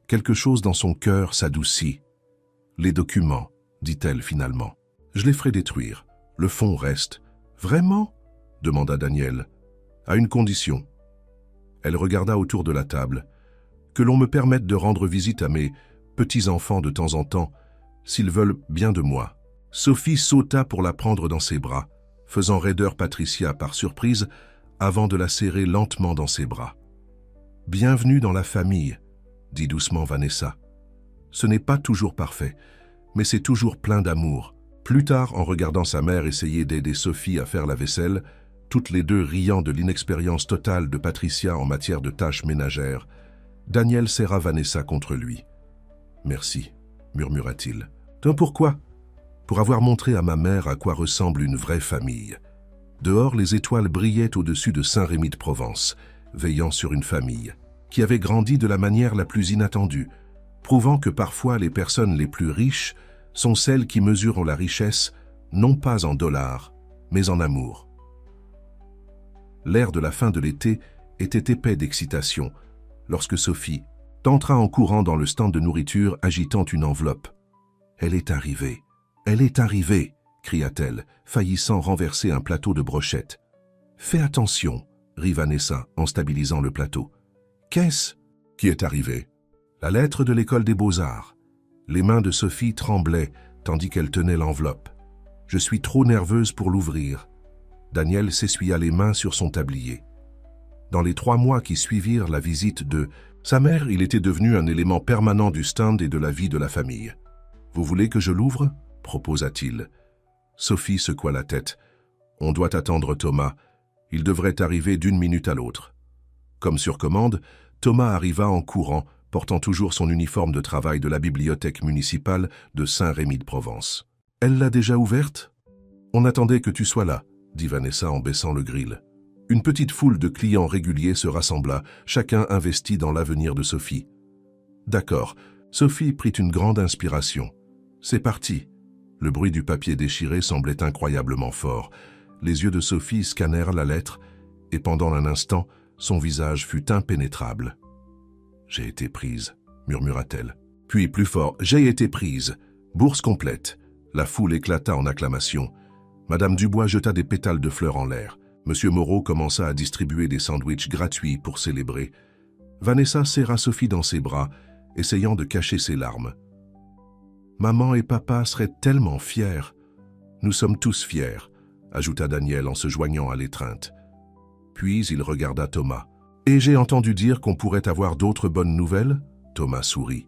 quelque chose dans son cœur s'adoucit. « Les documents, » dit-elle finalement. « Je les ferai détruire. Le fond reste. »« Vraiment ?» demanda Daniel. « À une condition. » Elle regarda autour de la table. « Que l'on me permette de rendre visite à mes petits-enfants de temps en temps, s'ils veulent bien de moi. » Sophie sauta pour la prendre dans ses bras, faisant raideur Patricia par surprise avant de la serrer lentement dans ses bras. « Bienvenue dans la famille, » dit doucement Vanessa. « Ce n'est pas toujours parfait, mais c'est toujours plein d'amour. » Plus tard, en regardant sa mère essayer d'aider Sophie à faire la vaisselle, toutes les deux riant de l'inexpérience totale de Patricia en matière de tâches ménagères, Daniel serra Vanessa contre lui. « Merci, » murmura-t-il. « Pourquoi ? Pour avoir montré à ma mère à quoi ressemble une vraie famille. » Dehors, les étoiles brillaient au-dessus de Saint-Rémy de Provence, veillant sur une famille, qui avait grandi de la manière la plus inattendue, prouvant que parfois les personnes les plus riches sont celles qui mesurent la richesse non pas en dollars, mais en amour. L'air de la fin de l'été était épais d'excitation lorsque Sophie entra en courant dans le stand de nourriture agitant une enveloppe. « Elle est arrivée, elle est arrivée !» cria-t-elle, faillissant renverser un plateau de brochettes. « Fais attention !» rit Vanessa en stabilisant le plateau. « Qu'est-ce qui est arrivé ?» La lettre de l'école des beaux-arts. Les mains de Sophie tremblaient tandis qu'elle tenait l'enveloppe. « Je suis trop nerveuse pour l'ouvrir. » Daniel s'essuya les mains sur son tablier. Dans les 3 mois qui suivirent la visite de sa mère, il était devenu un élément permanent du stand et de la vie de la famille. « Vous voulez que je l'ouvre ?» proposa-t-il. Sophie secoua la tête. « On doit attendre Thomas. Il devrait arriver d'une minute à l'autre. » Comme sur commande, Thomas arriva en courant, portant toujours son uniforme de travail de la bibliothèque municipale de Saint-Rémy-de-Provence. « Elle l'a déjà ouverte ? On attendait que tu sois là, » dit Vanessa en baissant le grill. Une petite foule de clients réguliers se rassembla, chacun investi dans l'avenir de Sophie. « D'accord. » Sophie prit une grande inspiration. « C'est parti. » Le bruit du papier déchiré semblait incroyablement fort. Les yeux de Sophie scannèrent la lettre, et pendant un instant, son visage fut impénétrable. « J'ai été prise, » murmura-t-elle. Puis plus fort, « J'ai été prise. » Bourse complète. La foule éclata en acclamations. Madame Dubois jeta des pétales de fleurs en l'air. Monsieur Moreau commença à distribuer des sandwichs gratuits pour célébrer. Vanessa serra Sophie dans ses bras, essayant de cacher ses larmes. « Maman et papa seraient tellement fiers. »« Nous sommes tous fiers, » ajouta Daniel en se joignant à l'étreinte. Puis il regarda Thomas. « Et j'ai entendu dire qu'on pourrait avoir d'autres bonnes nouvelles? Thomas sourit.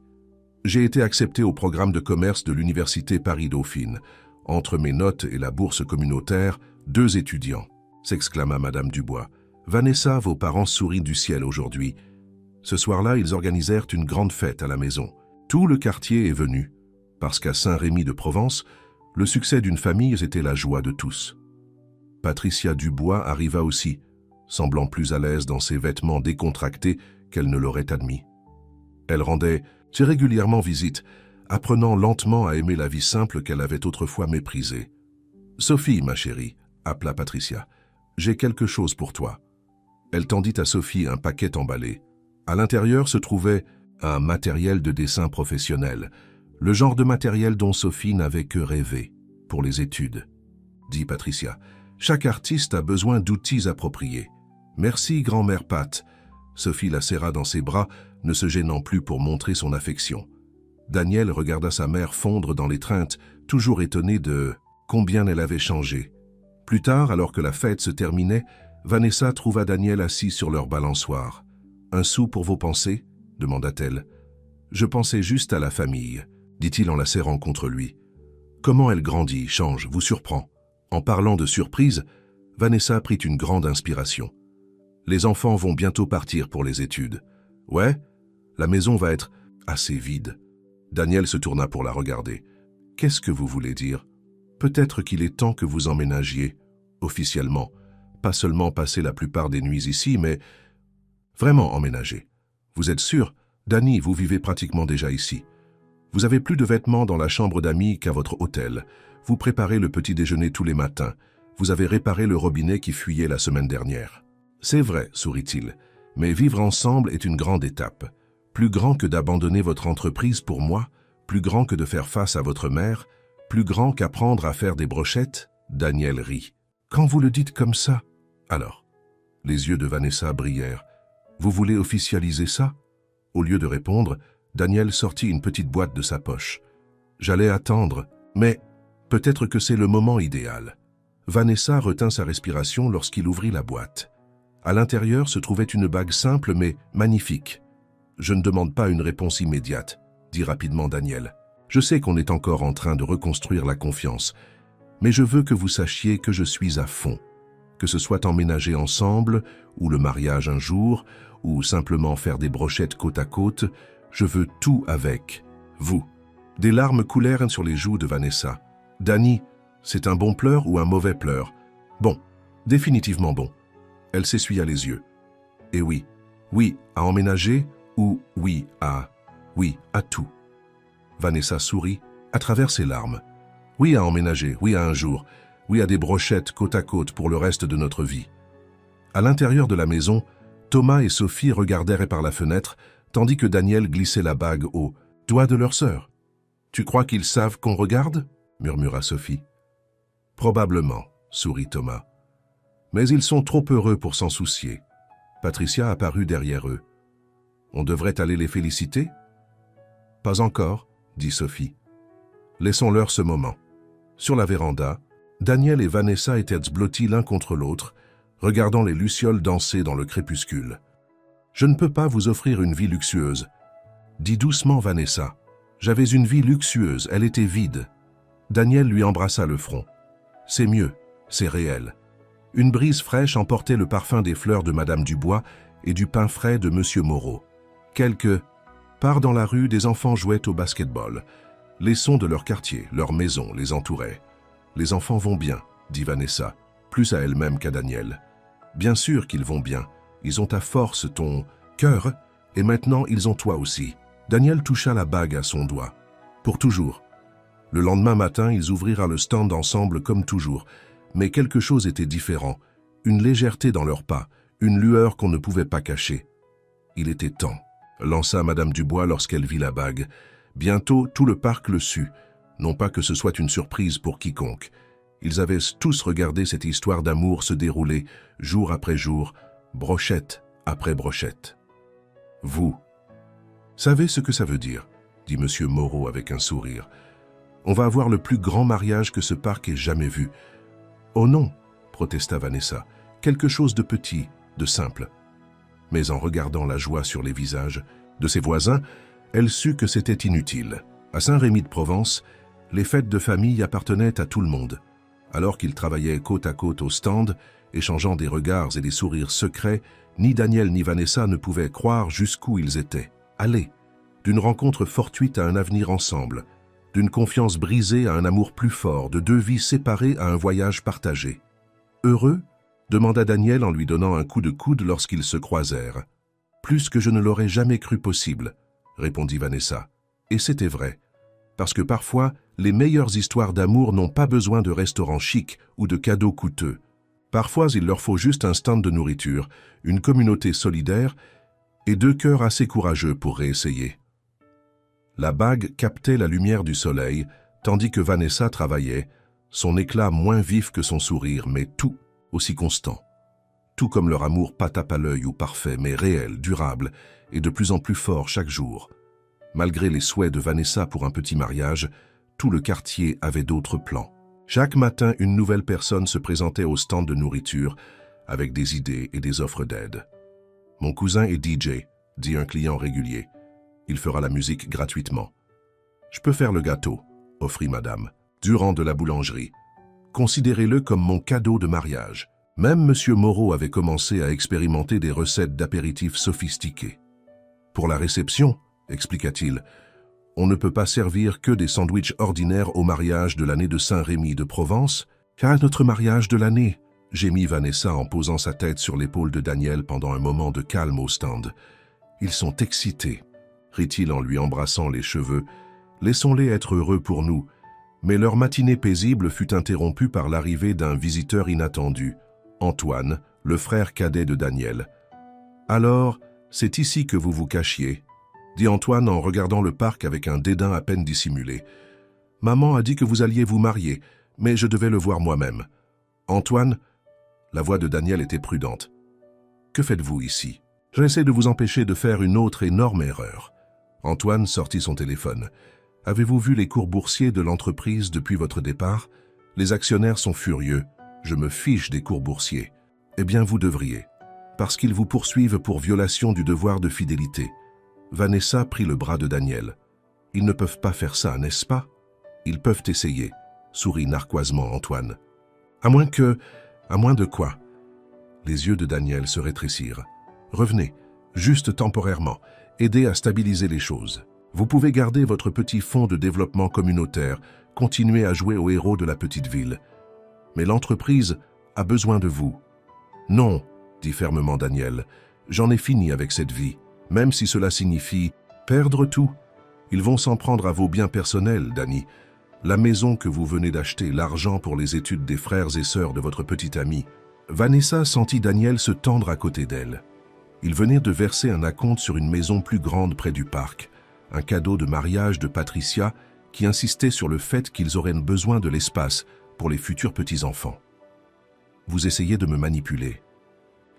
J'ai été accepté au programme de commerce de l'Université Paris-Dauphine. Entre mes notes et la bourse communautaire, 2 étudiants, s'exclama Madame Dubois. Vanessa, vos parents sourient du ciel aujourd'hui. Ce soir-là, ils organisèrent une grande fête à la maison. Tout le quartier est venu, parce qu'à Saint-Rémy-de-Provence, le succès d'une famille était la joie de tous. Patricia Dubois arriva aussi, semblant plus à l'aise dans ses vêtements décontractés qu'elle ne l'aurait admis. Elle rendait régulièrement visite, apprenant lentement à aimer la vie simple qu'elle avait autrefois méprisée. « Sophie, ma chérie, » appela Patricia, « j'ai quelque chose pour toi. » Elle tendit à Sophie un paquet emballé. À l'intérieur se trouvait un matériel de dessin professionnel, le genre de matériel dont Sophie n'avait que rêvé pour les études. Dit Patricia, « Chaque artiste a besoin d'outils appropriés. »« Merci, grand-mère Pat. » Sophie la serra dans ses bras, ne se gênant plus pour montrer son affection. Daniel regarda sa mère fondre dans l'étreinte, toujours étonnée de combien elle avait changé. Plus tard, alors que la fête se terminait, Vanessa trouva Daniel assis sur leur balançoire. « Un sou pour vos pensées ?» demanda-t-elle. « Je pensais juste à la famille », dit-il en la serrant contre lui. « Comment elle grandit, change, vous surprend. » En parlant de surprise, Vanessa prit une grande inspiration. « Les enfants vont bientôt partir pour les études. »« Ouais, la maison va être assez vide. » Daniel se tourna pour la regarder. « Qu'est-ce que vous voulez dire? Peut-être qu'il est temps que vous emménagiez, officiellement. Pas seulement passer la plupart des nuits ici, mais vraiment emménager. Vous êtes sûr? Dani, vous vivez pratiquement déjà ici. Vous avez plus de vêtements dans la chambre d'amis qu'à votre hôtel. Vous préparez le petit déjeuner tous les matins. Vous avez réparé le robinet qui fuyait la semaine dernière. C'est vrai, sourit-il, mais vivre ensemble est une grande étape. Plus grand que d'abandonner votre entreprise pour moi, plus grand que de faire face à votre mère, plus grand qu'apprendre à faire des brochettes. Daniel rit. Quand vous le dites comme ça, alors. Les yeux de Vanessa brillèrent. Vous voulez officialiser ça? Au lieu de répondre, Daniel sortit une petite boîte de sa poche. J'allais attendre, mais peut-être que c'est le moment idéal. Vanessa retint sa respiration lorsqu'il ouvrit la boîte. À l'intérieur se trouvait une bague simple mais magnifique. Je ne demande pas une réponse immédiate, dit rapidement Daniel. Je sais qu'on est encore en train de reconstruire la confiance, mais je veux que vous sachiez que je suis à fond. Que ce soit emménager ensemble, ou le mariage un jour, ou simplement faire des brochettes côte à côte, je veux tout avec vous. Des larmes coulèrent sur les joues de Vanessa. Dani, c'est un bon pleur ou un mauvais pleur? Bon, définitivement bon. Elle s'essuya les yeux. Et oui, oui à emménager ou oui à tout. Vanessa sourit à travers ses larmes. Oui à emménager, oui à un jour, oui à des brochettes côte à côte pour le reste de notre vie. À l'intérieur de la maison, Thomas et Sophie regardèrent par la fenêtre, tandis que Daniel glissait la bague au doigt de leur sœur. « Tu crois qu'ils savent qu'on regarde ?» murmura Sophie. « Probablement, » sourit Thomas. « Mais ils sont trop heureux pour s'en soucier. » Patricia apparut derrière eux. « On devrait aller les féliciter ?»« Pas encore, » dit Sophie. « Laissons-leur ce moment. » Sur la véranda, Daniel et Vanessa étaient blottis l'un contre l'autre, regardant les lucioles danser dans le crépuscule. « Je ne peux pas vous offrir une vie luxueuse. » Dis doucement Vanessa. « J'avais une vie luxueuse, elle était vide. » Daniel lui embrassa le front. « C'est mieux, c'est réel. » Une brise fraîche emportait le parfum des fleurs de Madame Dubois et du pain frais de Monsieur Moreau. Part dans la rue, des enfants jouaient au basket-ball. Les sons de leur quartier, leur maison les entouraient. « Les enfants vont bien, » dit Vanessa, plus à elle-même qu'à Daniel. « Bien sûr qu'ils vont bien. Ils ont à force ton cœur, et maintenant ils ont toi aussi. » Daniel toucha la bague à son doigt. « Pour toujours. » Le lendemain matin, ils ouvrirent le stand ensemble comme toujours. Mais quelque chose était différent. Une légèreté dans leurs pas, une lueur qu'on ne pouvait pas cacher. « Il était temps », lança Madame Dubois lorsqu'elle vit la bague. Bientôt, tout le parc le sut. Non pas que ce soit une surprise pour quiconque. Ils avaient tous regardé cette histoire d'amour se dérouler, jour après jour, brochette après brochette. « Vous savez ce que ça veut dire ?» dit Monsieur Moreau avec un sourire. « On va avoir le plus grand mariage que ce parc ait jamais vu. »« Oh non !» protesta Vanessa. « Quelque chose de petit, de simple. » Mais en regardant la joie sur les visages de ses voisins, elle sut que c'était inutile. À Saint-Rémy-de-Provence, les fêtes de famille appartenaient à tout le monde. Alors qu'ils travaillaient côte à côte au stand, échangeant des regards et des sourires secrets, ni Daniel ni Vanessa ne pouvaient croire jusqu'où ils étaient allés. D'une rencontre fortuite à un avenir ensemble, d'une confiance brisée à un amour plus fort, de deux vies séparées à un voyage partagé. Heureux ? Demanda Daniel en lui donnant un coup de coude lorsqu'ils se croisèrent. Plus que je ne l'aurais jamais cru possible, répondit Vanessa. Et c'était vrai, parce que parfois, les meilleures histoires d'amour n'ont pas besoin de restaurants chics ou de cadeaux coûteux. Parfois, il leur faut juste un stand de nourriture, une communauté solidaire et deux cœurs assez courageux pour réessayer. La bague captait la lumière du soleil, tandis que Vanessa travaillait, son éclat moins vif que son sourire, mais tout aussi constant. Tout comme leur amour pas tape à l'œil ou parfait, mais réel, durable et de plus en plus fort chaque jour. Malgré les souhaits de Vanessa pour un petit mariage, tout le quartier avait d'autres plans. Chaque matin, une nouvelle personne se présentait au stand de nourriture avec des idées et des offres d'aide. « Mon cousin est DJ », dit un client régulier. « Il fera la musique gratuitement. »« Je peux faire le gâteau », offrit madame, Durand de la boulangerie. « Considérez-le comme mon cadeau de mariage. » Même M. Moreau avait commencé à expérimenter des recettes d'apéritifs sophistiqués. « Pour la réception, » expliqua-t-il, « on ne peut pas servir que des sandwichs ordinaires au mariage de l'année de Saint-Rémy-de-Provence, car notre mariage de l'année, » gémit Vanessa en posant sa tête sur l'épaule de Daniel pendant un moment de calme au stand. « Ils sont excités, » rit-il en lui embrassant les cheveux. « Laissons-les être heureux pour nous. » Mais leur matinée paisible fut interrompue par l'arrivée d'un visiteur inattendu, Antoine, le frère cadet de Daniel. « Alors, c'est ici que vous vous cachiez ?» dit Antoine en regardant le parc avec un dédain à peine dissimulé. « Maman a dit que vous alliez vous marier, mais je devais le voir moi-même. »« Antoine ?» La voix de Daniel était prudente. « Que faites-vous ici ? J'essaie de vous empêcher de faire une autre énorme erreur. » Antoine sortit son téléphone. « Avez-vous vu les cours boursiers de l'entreprise depuis votre départ ? Les actionnaires sont furieux. Je me fiche des cours boursiers. Eh bien, vous devriez, parce qu'ils vous poursuivent pour violation du devoir de fidélité. » Vanessa prit le bras de Daniel. « Ils ne peuvent pas faire ça, n'est-ce pas ? » « Ils peuvent essayer, » sourit narquoisement Antoine. « À moins de quoi ?» Les yeux de Daniel se rétrécirent. « Revenez, juste temporairement, aidez à stabiliser les choses. Vous pouvez garder votre petit fonds de développement communautaire, continuer à jouer au héros de la petite ville. Mais l'entreprise a besoin de vous. »« Non, » dit fermement Daniel, « j'en ai fini avec cette vie, même si cela signifie perdre tout. Ils vont s'en prendre à vos biens personnels, Dani. La maison que vous venez d'acheter, l'argent pour les études des frères et sœurs de votre petite amie. » Vanessa sentit Daniel se tendre à côté d'elle. Ils venaient de verser un acompte sur une maison plus grande près du parc, un cadeau de mariage de Patricia qui insistait sur le fait qu'ils auraient besoin de l'espace pour les futurs petits-enfants. « Vous essayez de me manipuler, »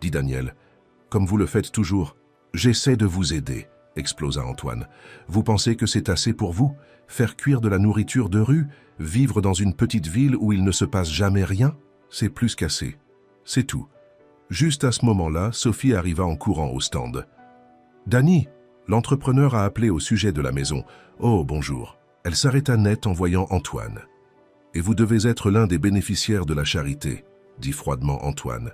dit Daniel. « Comme vous le faites toujours. »« J'essaie de vous aider, » explosa Antoine. « Vous pensez que c'est assez pour vous ? Faire cuire de la nourriture de rue, vivre dans une petite ville où il ne se passe jamais rien ? C'est plus qu'assez. C'est tout. » Juste à ce moment-là, Sophie arriva en courant au stand. « Dani !» L'entrepreneur a appelé au sujet de la maison. « Oh, bonjour. » Elle s'arrêta net en voyant Antoine. « Et vous devez être l'un des bénéficiaires de la charité, » dit froidement Antoine.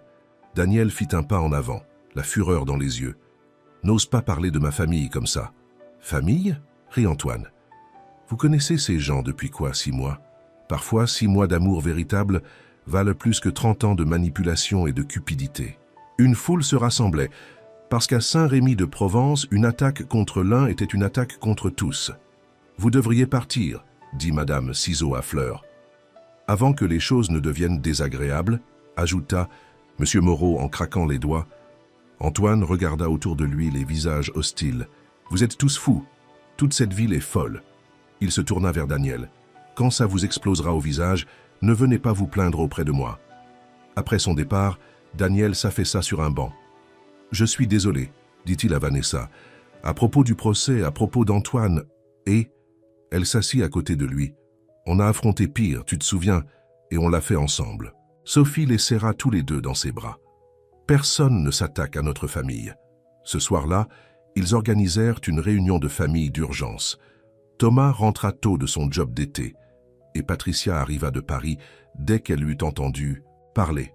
Daniel fit un pas en avant, la fureur dans les yeux. « N'ose pas parler de ma famille comme ça. »« Famille ?» rit Antoine. « Vous connaissez ces gens depuis quoi, 6 mois ? Parfois, 6 mois d'amour véritable valent plus que 30 ans de manipulation et de cupidité. » Une foule se rassemblait, parce qu'à Saint-Rémy-de-Provence, une attaque contre l'un était une attaque contre tous. « Vous devriez partir, » dit Madame Ciseaux à Fleur. « Avant que les choses ne deviennent désagréables, » ajouta M. Moreau en craquant les doigts. Antoine regarda autour de lui les visages hostiles. « Vous êtes tous fous. Toute cette ville est folle. » Il se tourna vers Daniel. « Quand ça vous explosera au visage, ne venez pas vous plaindre auprès de moi. » Après son départ, Daniel s'affaissa sur un banc. « Je suis désolé, » dit-il à Vanessa. « À propos du procès, à propos d'Antoine, et... » Elle s'assit à côté de lui. « On a affronté pire, tu te souviens, et on l'a fait ensemble. » Sophie les serra tous les deux dans ses bras. « Personne ne s'attaque à notre famille. Ce soir-là, ils organisèrent une réunion de famille d'urgence. Thomas rentra tôt de son job d'été et Patricia arriva de Paris dès qu'elle eut entendu parler.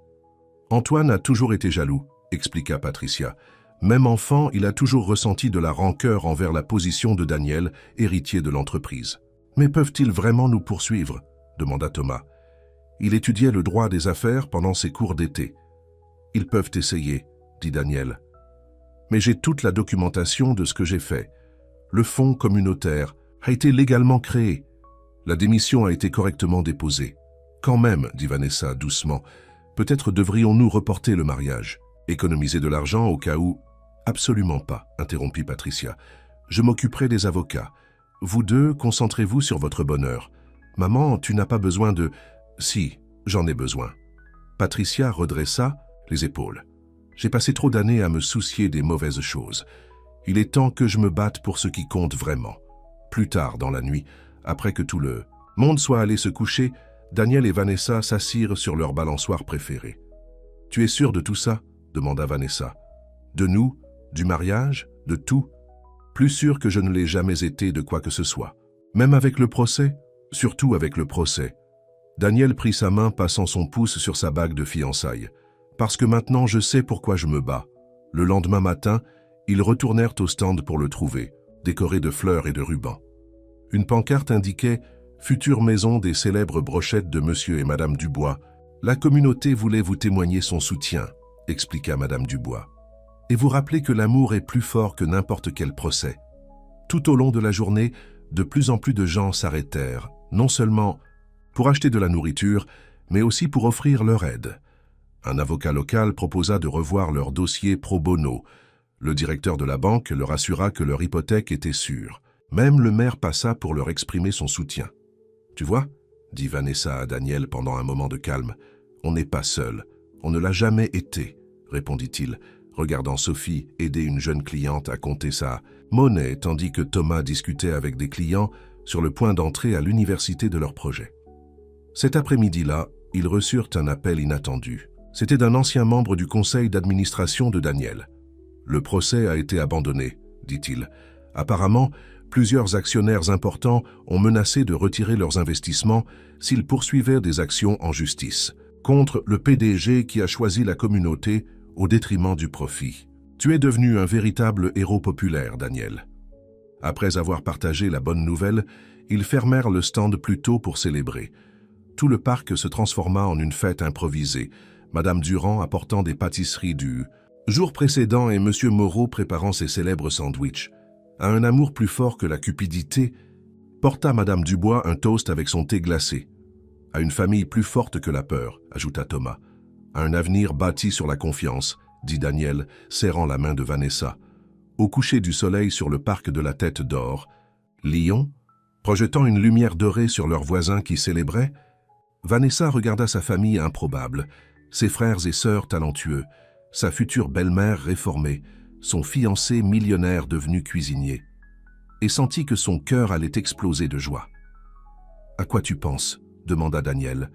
Antoine a toujours été jaloux, expliqua Patricia. Même enfant, il a toujours ressenti de la rancœur envers la position de Daniel, héritier de l'entreprise. « Mais peuvent-ils vraiment nous poursuivre ?» demanda Thomas. Il étudiait le droit des affaires pendant ses cours d'été. « Ils peuvent essayer, » dit Daniel. « Mais j'ai toute la documentation de ce que j'ai fait. Le fonds communautaire a été légalement créé. La démission a été correctement déposée. »« Quand même, » dit Vanessa doucement, « peut-être devrions-nous reporter le mariage. Économiser de l'argent au cas où... » « Absolument pas, » interrompit Patricia. « Je m'occuperai des avocats. Vous deux, concentrez-vous sur votre bonheur. Maman, tu n'as pas besoin de... » « Si, j'en ai besoin. » Patricia redressa les épaules. « J'ai passé trop d'années à me soucier des mauvaises choses. Il est temps que je me batte pour ce qui compte vraiment. » Plus tard dans la nuit, après que tout le monde soit allé se coucher, Daniel et Vanessa s'assirent sur leur balançoire préféré. « Tu es sûr de tout ça ?» demanda Vanessa. « De nous ? Du mariage, de tout, plus sûr que je ne l'ai jamais été de quoi que ce soit. Même avec le procès, surtout avec le procès. » Daniel prit sa main passant son pouce sur sa bague de fiançailles. « Parce que maintenant je sais pourquoi je me bats. » Le lendemain matin, ils retournèrent au stand pour le trouver, décoré de fleurs et de rubans. Une pancarte indiquait « Future maison des célèbres brochettes de Monsieur et Madame Dubois. La communauté voulait vous témoigner son soutien, » expliqua Madame Dubois. Et vous rappelez que l'amour est plus fort que n'importe quel procès. Tout au long de la journée, de plus en plus de gens s'arrêtèrent, non seulement pour acheter de la nourriture, mais aussi pour offrir leur aide. Un avocat local proposa de revoir leur dossier pro bono. Le directeur de la banque leur assura que leur hypothèque était sûre. Même le maire passa pour leur exprimer son soutien. « Tu vois ?» dit Vanessa à Daniel pendant un moment de calme. « On n'est pas seul. On ne l'a jamais été, » répondit-il, regardant Sophie aider une jeune cliente à compter sa monnaie tandis que Thomas discutait avec des clients sur le point d'entrer à l'université de leur projet. Cet après-midi-là, ils reçurent un appel inattendu. C'était d'un ancien membre du conseil d'administration de Daniel. « Le procès a été abandonné, » dit-il. « Apparemment, plusieurs actionnaires importants ont menacé de retirer leurs investissements s'ils poursuivaient des actions en justice contre le PDG qui a choisi la communauté au détriment du profit. Tu es devenu un véritable héros populaire, Daniel. » Après avoir partagé la bonne nouvelle, ils fermèrent le stand plus tôt pour célébrer. Tout le parc se transforma en une fête improvisée, Madame Durand apportant des pâtisseries du jour précédent et Monsieur Moreau préparant ses célèbres sandwichs. À un amour plus fort que la cupidité, porta Madame Dubois un toast avec son thé glacé. À une famille plus forte que la peur, ajouta Thomas. À un avenir bâti sur la confiance, dit Daniel, serrant la main de Vanessa. Au coucher du soleil sur le parc de la Tête d'Or, Lyon, projetant une lumière dorée sur leurs voisins qui célébraient, Vanessa regarda sa famille improbable, ses frères et sœurs talentueux, sa future belle-mère réformée, son fiancé millionnaire devenu cuisinier, et sentit que son cœur allait exploser de joie. « À quoi tu penses ?» demanda Daniel,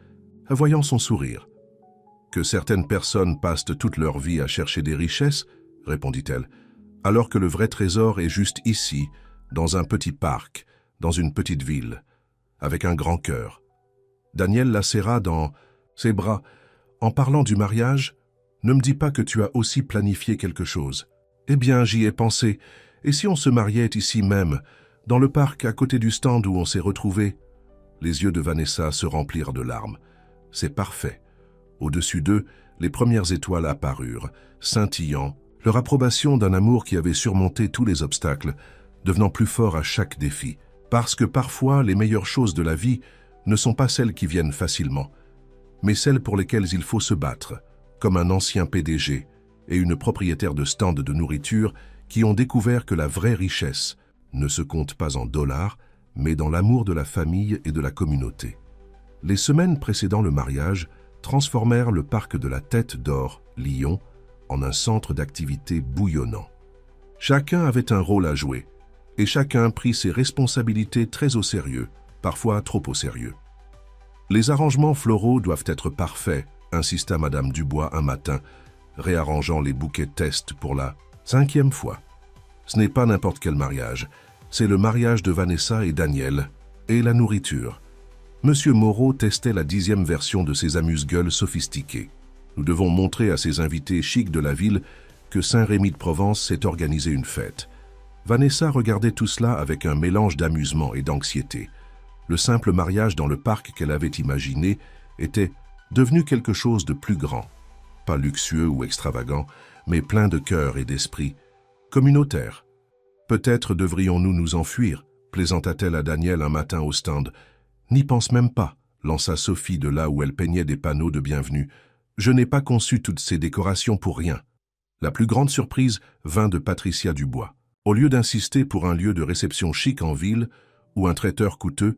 voyant son sourire. « Que certaines personnes passent toute leur vie à chercher des richesses, » répondit-elle, « alors que le vrai trésor est juste ici, dans un petit parc, dans une petite ville, avec un grand cœur. » Daniel la serra dans ses bras. « En parlant du mariage, ne me dis pas que tu as aussi planifié quelque chose. »« Eh bien, j'y ai pensé. Et si on se mariait ici même, dans le parc à côté du stand où on s'est retrouvés ?» Les yeux de Vanessa se remplirent de larmes. « C'est parfait. » Au-dessus d'eux, les premières étoiles apparurent, scintillant, leur approbation d'un amour qui avait surmonté tous les obstacles, devenant plus fort à chaque défi. Parce que parfois, les meilleures choses de la vie ne sont pas celles qui viennent facilement, mais celles pour lesquelles il faut se battre, comme un ancien PDG et une propriétaire de stand de nourriture qui ont découvert que la vraie richesse ne se compte pas en dollars, mais dans l'amour de la famille et de la communauté. Les semaines précédant le mariage transformèrent le parc de la Tête d'Or, Lyon, en un centre d'activité bouillonnant. Chacun avait un rôle à jouer, et chacun prit ses responsabilités très au sérieux, parfois trop au sérieux. « Les arrangements floraux doivent être parfaits », insista Madame Dubois un matin, réarrangeant les bouquets test pour la 5e fois. Ce n'est pas n'importe quel mariage. C'est le mariage de Vanessa et Daniel. Et la nourriture. Monsieur Moreau testait la 10e version de ses amuse-gueules sophistiquées. Nous devons montrer à ces invités chics de la ville que Saint-Rémy de Provence s'est organisé une fête. Vanessa regardait tout cela avec un mélange d'amusement et d'anxiété. Le simple mariage dans le parc qu'elle avait imaginé était devenu quelque chose de plus grand. Pas luxueux ou extravagant, mais plein de cœur et d'esprit. Communautaire. Peut-être devrions-nous nous enfuir, plaisanta-t-elle à Daniel un matin au stand. N'y pense même pas, lança Sophie de là où elle peignait des panneaux de bienvenue. Je n'ai pas conçu toutes ces décorations pour rien. La plus grande surprise vint de Patricia Dubois. Au lieu d'insister pour un lieu de réception chic en ville ou un traiteur coûteux,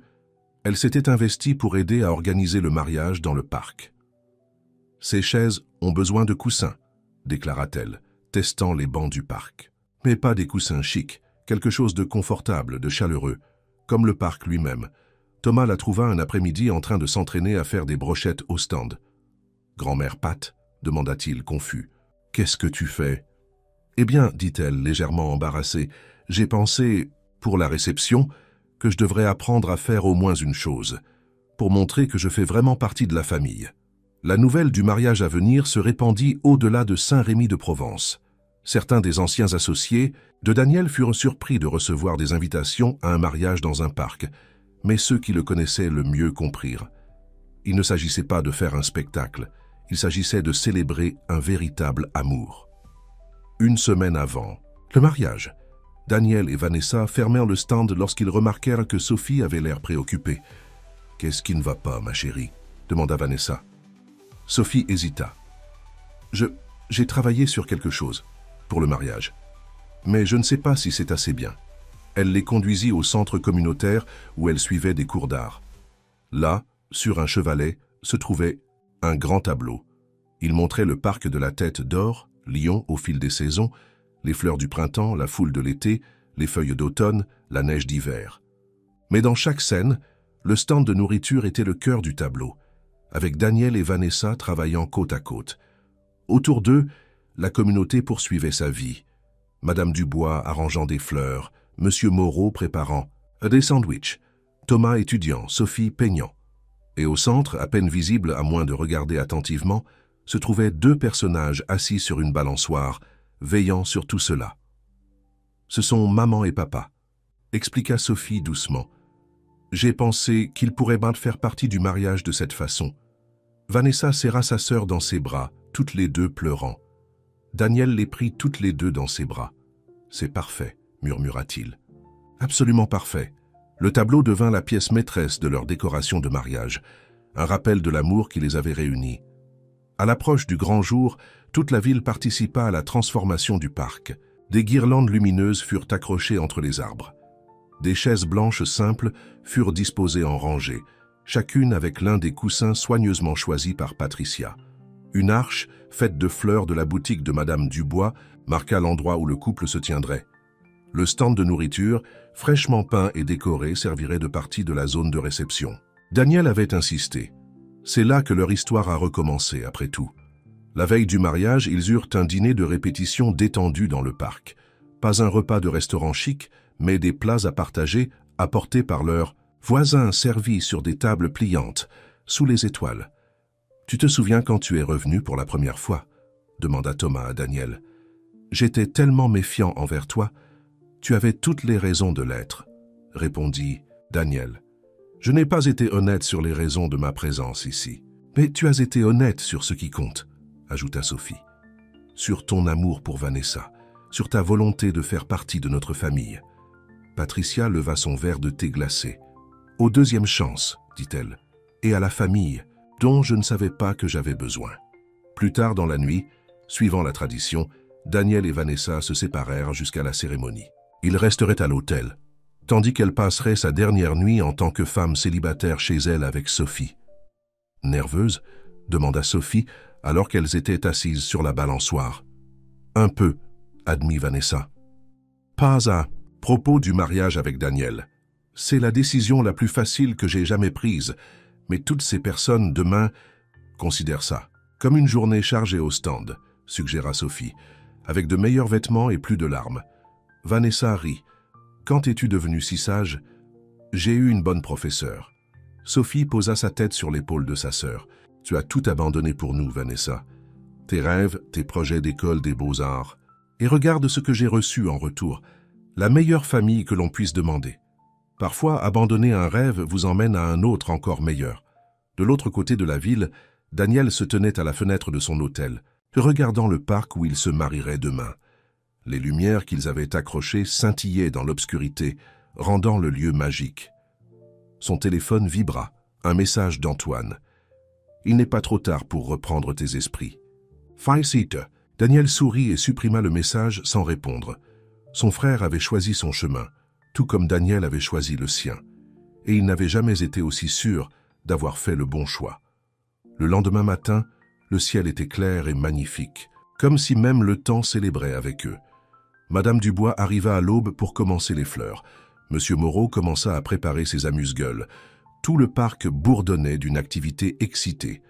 elle s'était investie pour aider à organiser le mariage dans le parc. Ces chaises ont besoin de coussins, déclara-t-elle, testant les bancs du parc. Mais pas des coussins chics, quelque chose de confortable, de chaleureux, comme le parc lui-même. Thomas la trouva un après-midi en train de s'entraîner à faire des brochettes au stand. « Grand-mère Pat ?» demanda-t-il, confus. « Qu'est-ce que tu fais ?»« Eh bien, dit-elle, légèrement embarrassée, j'ai pensé, pour la réception, que je devrais apprendre à faire au moins une chose, pour montrer que je fais vraiment partie de la famille. » La nouvelle du mariage à venir se répandit au-delà de Saint-Rémy de Provence. Certains des anciens associés de Daniel furent surpris de recevoir des invitations à un mariage dans un parc, mais ceux qui le connaissaient le mieux comprirent. Il ne s'agissait pas de faire un spectacle, il s'agissait de célébrer un véritable amour. Une semaine avant, le mariage. Daniel et Vanessa fermèrent le stand lorsqu'ils remarquèrent que Sophie avait l'air préoccupée. « Qu'est-ce qui ne va pas, ma chérie ?» demanda Vanessa. Sophie hésita. « J'ai travaillé sur quelque chose, pour le mariage. Mais je ne sais pas si c'est assez bien. » Elle les conduisit au centre communautaire où elle suivait des cours d'art. Là, sur un chevalet, se trouvait un grand tableau. Il montrait le parc de la Tête d'Or, Lyon au fil des saisons, les fleurs du printemps, la foule de l'été, les feuilles d'automne, la neige d'hiver. Mais dans chaque scène, le stand de nourriture était le cœur du tableau, avec Daniel et Vanessa travaillant côte à côte. Autour d'eux, la communauté poursuivait sa vie. Madame Dubois arrangeant des fleurs, Monsieur Moreau préparant des sandwichs, Thomas étudiant, Sophie peignant. Et au centre, à peine visible à moins de regarder attentivement, se trouvaient 2 personnages assis sur une balançoire, veillant sur tout cela. « Ce sont maman et papa », expliqua Sophie doucement. « J'ai pensé qu'ils pourraient bien faire partie du mariage de cette façon. » Vanessa serra sa sœur dans ses bras, toutes les 2 pleurant. Daniel les prit toutes les 2 dans ses bras. « C'est parfait, » murmura-t-il. « Absolument parfait. » Le tableau devint la pièce maîtresse de leur décoration de mariage, un rappel de l'amour qui les avait réunis. À l'approche du grand jour, toute la ville participa à la transformation du parc. Des guirlandes lumineuses furent accrochées entre les arbres. Des chaises blanches simples furent disposées en rangées, chacune avec l'un des coussins soigneusement choisis par Patricia. Une arche, faite de fleurs de la boutique de Madame Dubois, marqua l'endroit où le couple se tiendrait. Le stand de nourriture, fraîchement peint et décoré, servirait de partie de la zone de réception. Daniel avait insisté. C'est là que leur histoire a recommencé, après tout. La veille du mariage, ils eurent un dîner de répétition détendu dans le parc. Pas un repas de restaurant chic, mais des plats à partager, apportés par leurs voisins servis sur des tables pliantes, sous les étoiles. « Tu te souviens quand tu es revenu pour la première fois ?» demanda Thomas à Daniel. « J'étais tellement méfiant envers toi. Tu avais toutes les raisons de l'être, » répondit Daniel. « Je n'ai pas été honnête sur les raisons de ma présence ici. Mais tu as été honnête sur ce qui compte, » ajouta Sophie. « Sur ton amour pour Vanessa, sur ta volonté de faire partie de notre famille. » Patricia leva son verre de thé glacé. « Aux 2e chances, dit-elle, et à la famille, dont je ne savais pas que j'avais besoin. » Plus tard dans la nuit, suivant la tradition, Daniel et Vanessa se séparèrent jusqu'à la cérémonie. Il resterait à l'hôtel, tandis qu'elle passerait sa dernière nuit en tant que femme célibataire chez elle avec Sophie. « Nerveuse ?» demanda Sophie, alors qu'elles étaient assises sur la balançoire. « Un peu », admit Vanessa. « Pas à propos du mariage avec Daniel. C'est la décision la plus facile que j'ai jamais prise, mais toutes ces personnes demain considèrent ça comme une journée chargée au stand, » suggéra Sophie. « avec de meilleurs vêtements et plus de larmes. Vanessa rit. « Quand es-tu devenue si sage ?»« J'ai eu une bonne professeure. » Sophie posa sa tête sur l'épaule de sa sœur. « Tu as tout abandonné pour nous, Vanessa. Tes rêves, tes projets d'école des beaux-arts. Et regarde ce que j'ai reçu en retour. La meilleure famille que l'on puisse demander. Parfois, abandonner un rêve vous emmène à un autre encore meilleur. » De l'autre côté de la ville, Daniel se tenait à la fenêtre de son hôtel, regardant le parc où ils se marieraient demain. Les lumières qu'ils avaient accrochées scintillaient dans l'obscurité, rendant le lieu magique. Son téléphone vibra, un message d'Antoine. « Il n'est pas trop tard pour reprendre tes esprits. » Felicite. Daniel sourit et supprima le message sans répondre. Son frère avait choisi son chemin, tout comme Daniel avait choisi le sien, et il n'avait jamais été aussi sûr d'avoir fait le bon choix. Le lendemain matin, le ciel était clair et magnifique, comme si même le temps célébrait avec eux. Madame Dubois arriva à l'aube pour commencer les fleurs. Monsieur Moreau commença à préparer ses amuse-gueules. Tout le parc bourdonnait d'une activité excitée.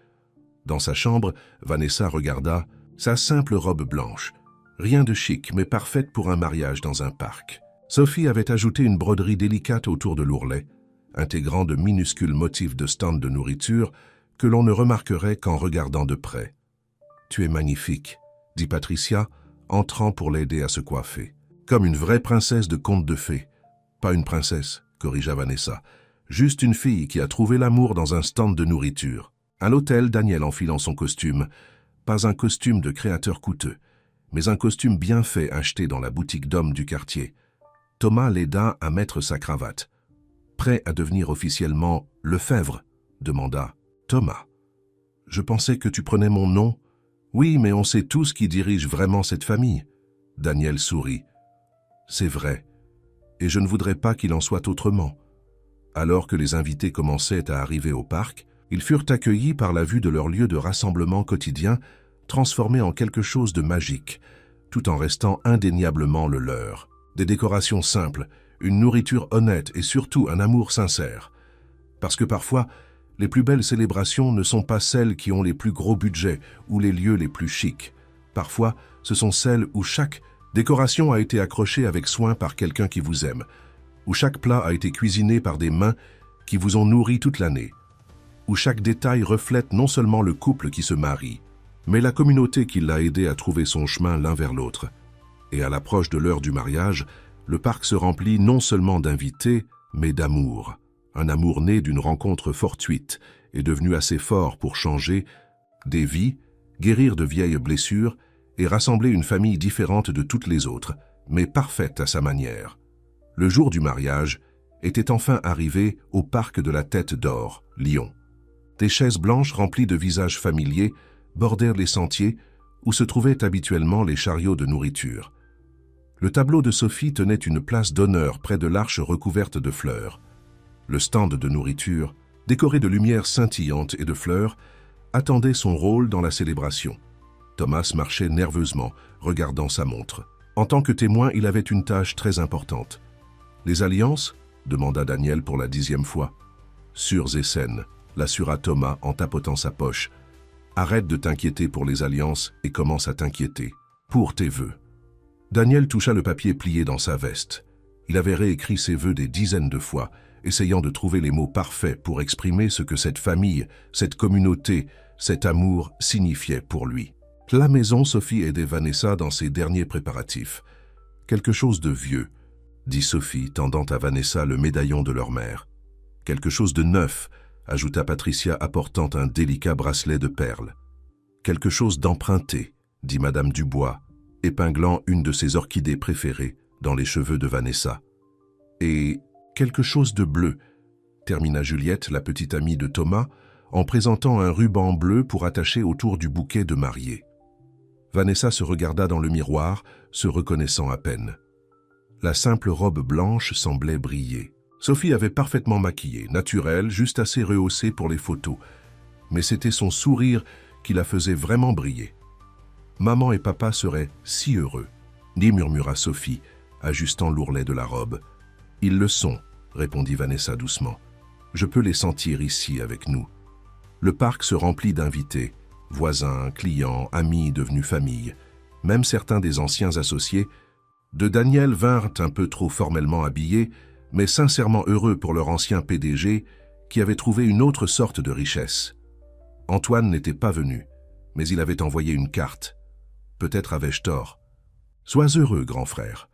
Dans sa chambre, Vanessa regarda sa simple robe blanche. Rien de chic, mais parfaite pour un mariage dans un parc. Sophie avait ajouté une broderie délicate autour de l'ourlet, intégrant de minuscules motifs de stand de nourriture que l'on ne remarquerait qu'en regardant de près. « Tu es magnifique », dit Patricia, entrant pour l'aider à se coiffer. « Comme une vraie princesse de conte de fées. »« Pas une princesse », corrigea Vanessa. « Juste une fille qui a trouvé l'amour dans un stand de nourriture. » À l'hôtel, Daniel enfilant son costume. Pas un costume de créateur coûteux, mais un costume bien fait acheté dans la boutique d'hommes du quartier. Thomas l'aida à mettre sa cravate. « Prêt à devenir officiellement Lefebvre ?» demanda Thomas. « Je pensais que tu prenais mon nom. »« Oui, mais on sait tous qui dirige vraiment cette famille. » Daniel sourit. « C'est vrai, et je ne voudrais pas qu'il en soit autrement. » Alors que les invités commençaient à arriver au parc, ils furent accueillis par la vue de leur lieu de rassemblement quotidien, transformé en quelque chose de magique, tout en restant indéniablement le leur. Des décorations simples, une nourriture honnête et surtout un amour sincère. Parce que parfois, les plus belles célébrations ne sont pas celles qui ont les plus gros budgets ou les lieux les plus chics. Parfois, ce sont celles où chaque décoration a été accrochée avec soin par quelqu'un qui vous aime, où chaque plat a été cuisiné par des mains qui vous ont nourri toute l'année, où chaque détail reflète non seulement le couple qui se marie, mais la communauté qui l'a aidé à trouver son chemin l'un vers l'autre. Et à l'approche de l'heure du mariage, le parc se remplit non seulement d'invités, mais d'amour. Un amour né d'une rencontre fortuite et devenu assez fort pour changer des vies, guérir de vieilles blessures et rassembler une famille différente de toutes les autres, mais parfaite à sa manière. Le jour du mariage était enfin arrivé au parc de la Tête d'Or, Lyon. Des chaises blanches remplies de visages familiers bordèrent les sentiers où se trouvaient habituellement les chariots de nourriture. Le tableau de Sophie tenait une place d'honneur près de l'arche recouverte de fleurs. Le stand de nourriture, décoré de lumières scintillantes et de fleurs, attendait son rôle dans la célébration. Thomas marchait nerveusement, regardant sa montre. En tant que témoin, il avait une tâche très importante. « Les alliances ?» demanda Daniel pour la 10e fois. « Sûres et saines », l'assura Thomas en tapotant sa poche. « Arrête de t'inquiéter pour les alliances et commence à t'inquiéter. Pour tes vœux. » Daniel toucha le papier plié dans sa veste. Il avait réécrit ses vœux des dizaines de fois, essayant de trouver les mots parfaits pour exprimer ce que cette famille, cette communauté, cet amour signifiait pour lui. À la maison, Sophie aidait Vanessa dans ses derniers préparatifs. « Quelque chose de vieux », dit Sophie, tendant à Vanessa le médaillon de leur mère. « Quelque chose de neuf », ajouta Patricia, apportant un délicat bracelet de perles. « Quelque chose d'emprunté », dit Madame Dubois, épinglant une de ses orchidées préférées dans les cheveux de Vanessa. « Et quelque chose de bleu », termina Juliette, la petite amie de Thomas, en présentant un ruban bleu pour attacher autour du bouquet de mariée. Vanessa se regarda dans le miroir, se reconnaissant à peine. La simple robe blanche semblait briller. Sophie avait parfaitement maquillé, naturelle, juste assez rehaussée pour les photos. Mais c'était son sourire qui la faisait vraiment briller. Maman et papa seraient si heureux, murmura Sophie, ajustant l'ourlet de la robe. Ils le sont, répondit Vanessa doucement. Je peux les sentir ici avec nous. Le parc se remplit d'invités, voisins, clients, amis devenus famille. même certains des anciens associés de Daniel vinrent un peu trop formellement habillés, mais sincèrement heureux pour leur ancien PDG qui avait trouvé une autre sorte de richesse. Antoine n'était pas venu, mais il avait envoyé une carte. Peut-être avais-je tort. Sois heureux, grand frère.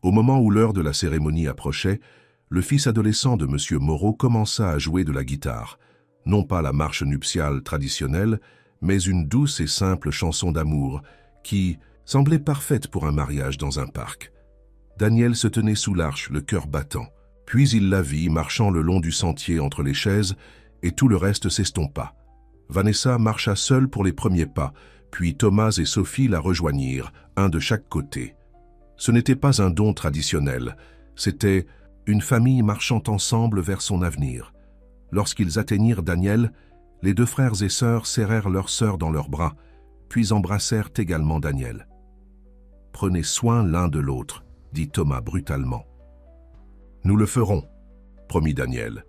Au moment où l'heure de la cérémonie approchait, le fils adolescent de M. Moreau commença à jouer de la guitare, non pas la marche nuptiale traditionnelle, mais une douce et simple chanson d'amour qui semblait parfaite pour un mariage dans un parc. Daniel se tenait sous l'arche, le cœur battant. Puis il la vit marchant le long du sentier entre les chaises et tout le reste s'estompa. Vanessa marcha seule pour les premiers pas, puis Thomas et Sophie la rejoignirent, un de chaque côté. Ce n'était pas un don traditionnel, c'était une famille marchant ensemble vers son avenir. Lorsqu'ils atteignirent Daniel, les deux frères et sœurs serrèrent leur sœur dans leurs bras, puis embrassèrent également Daniel. « Prenez soin l'un de l'autre », dit Thomas brutalement. « Nous le ferons », promit Daniel.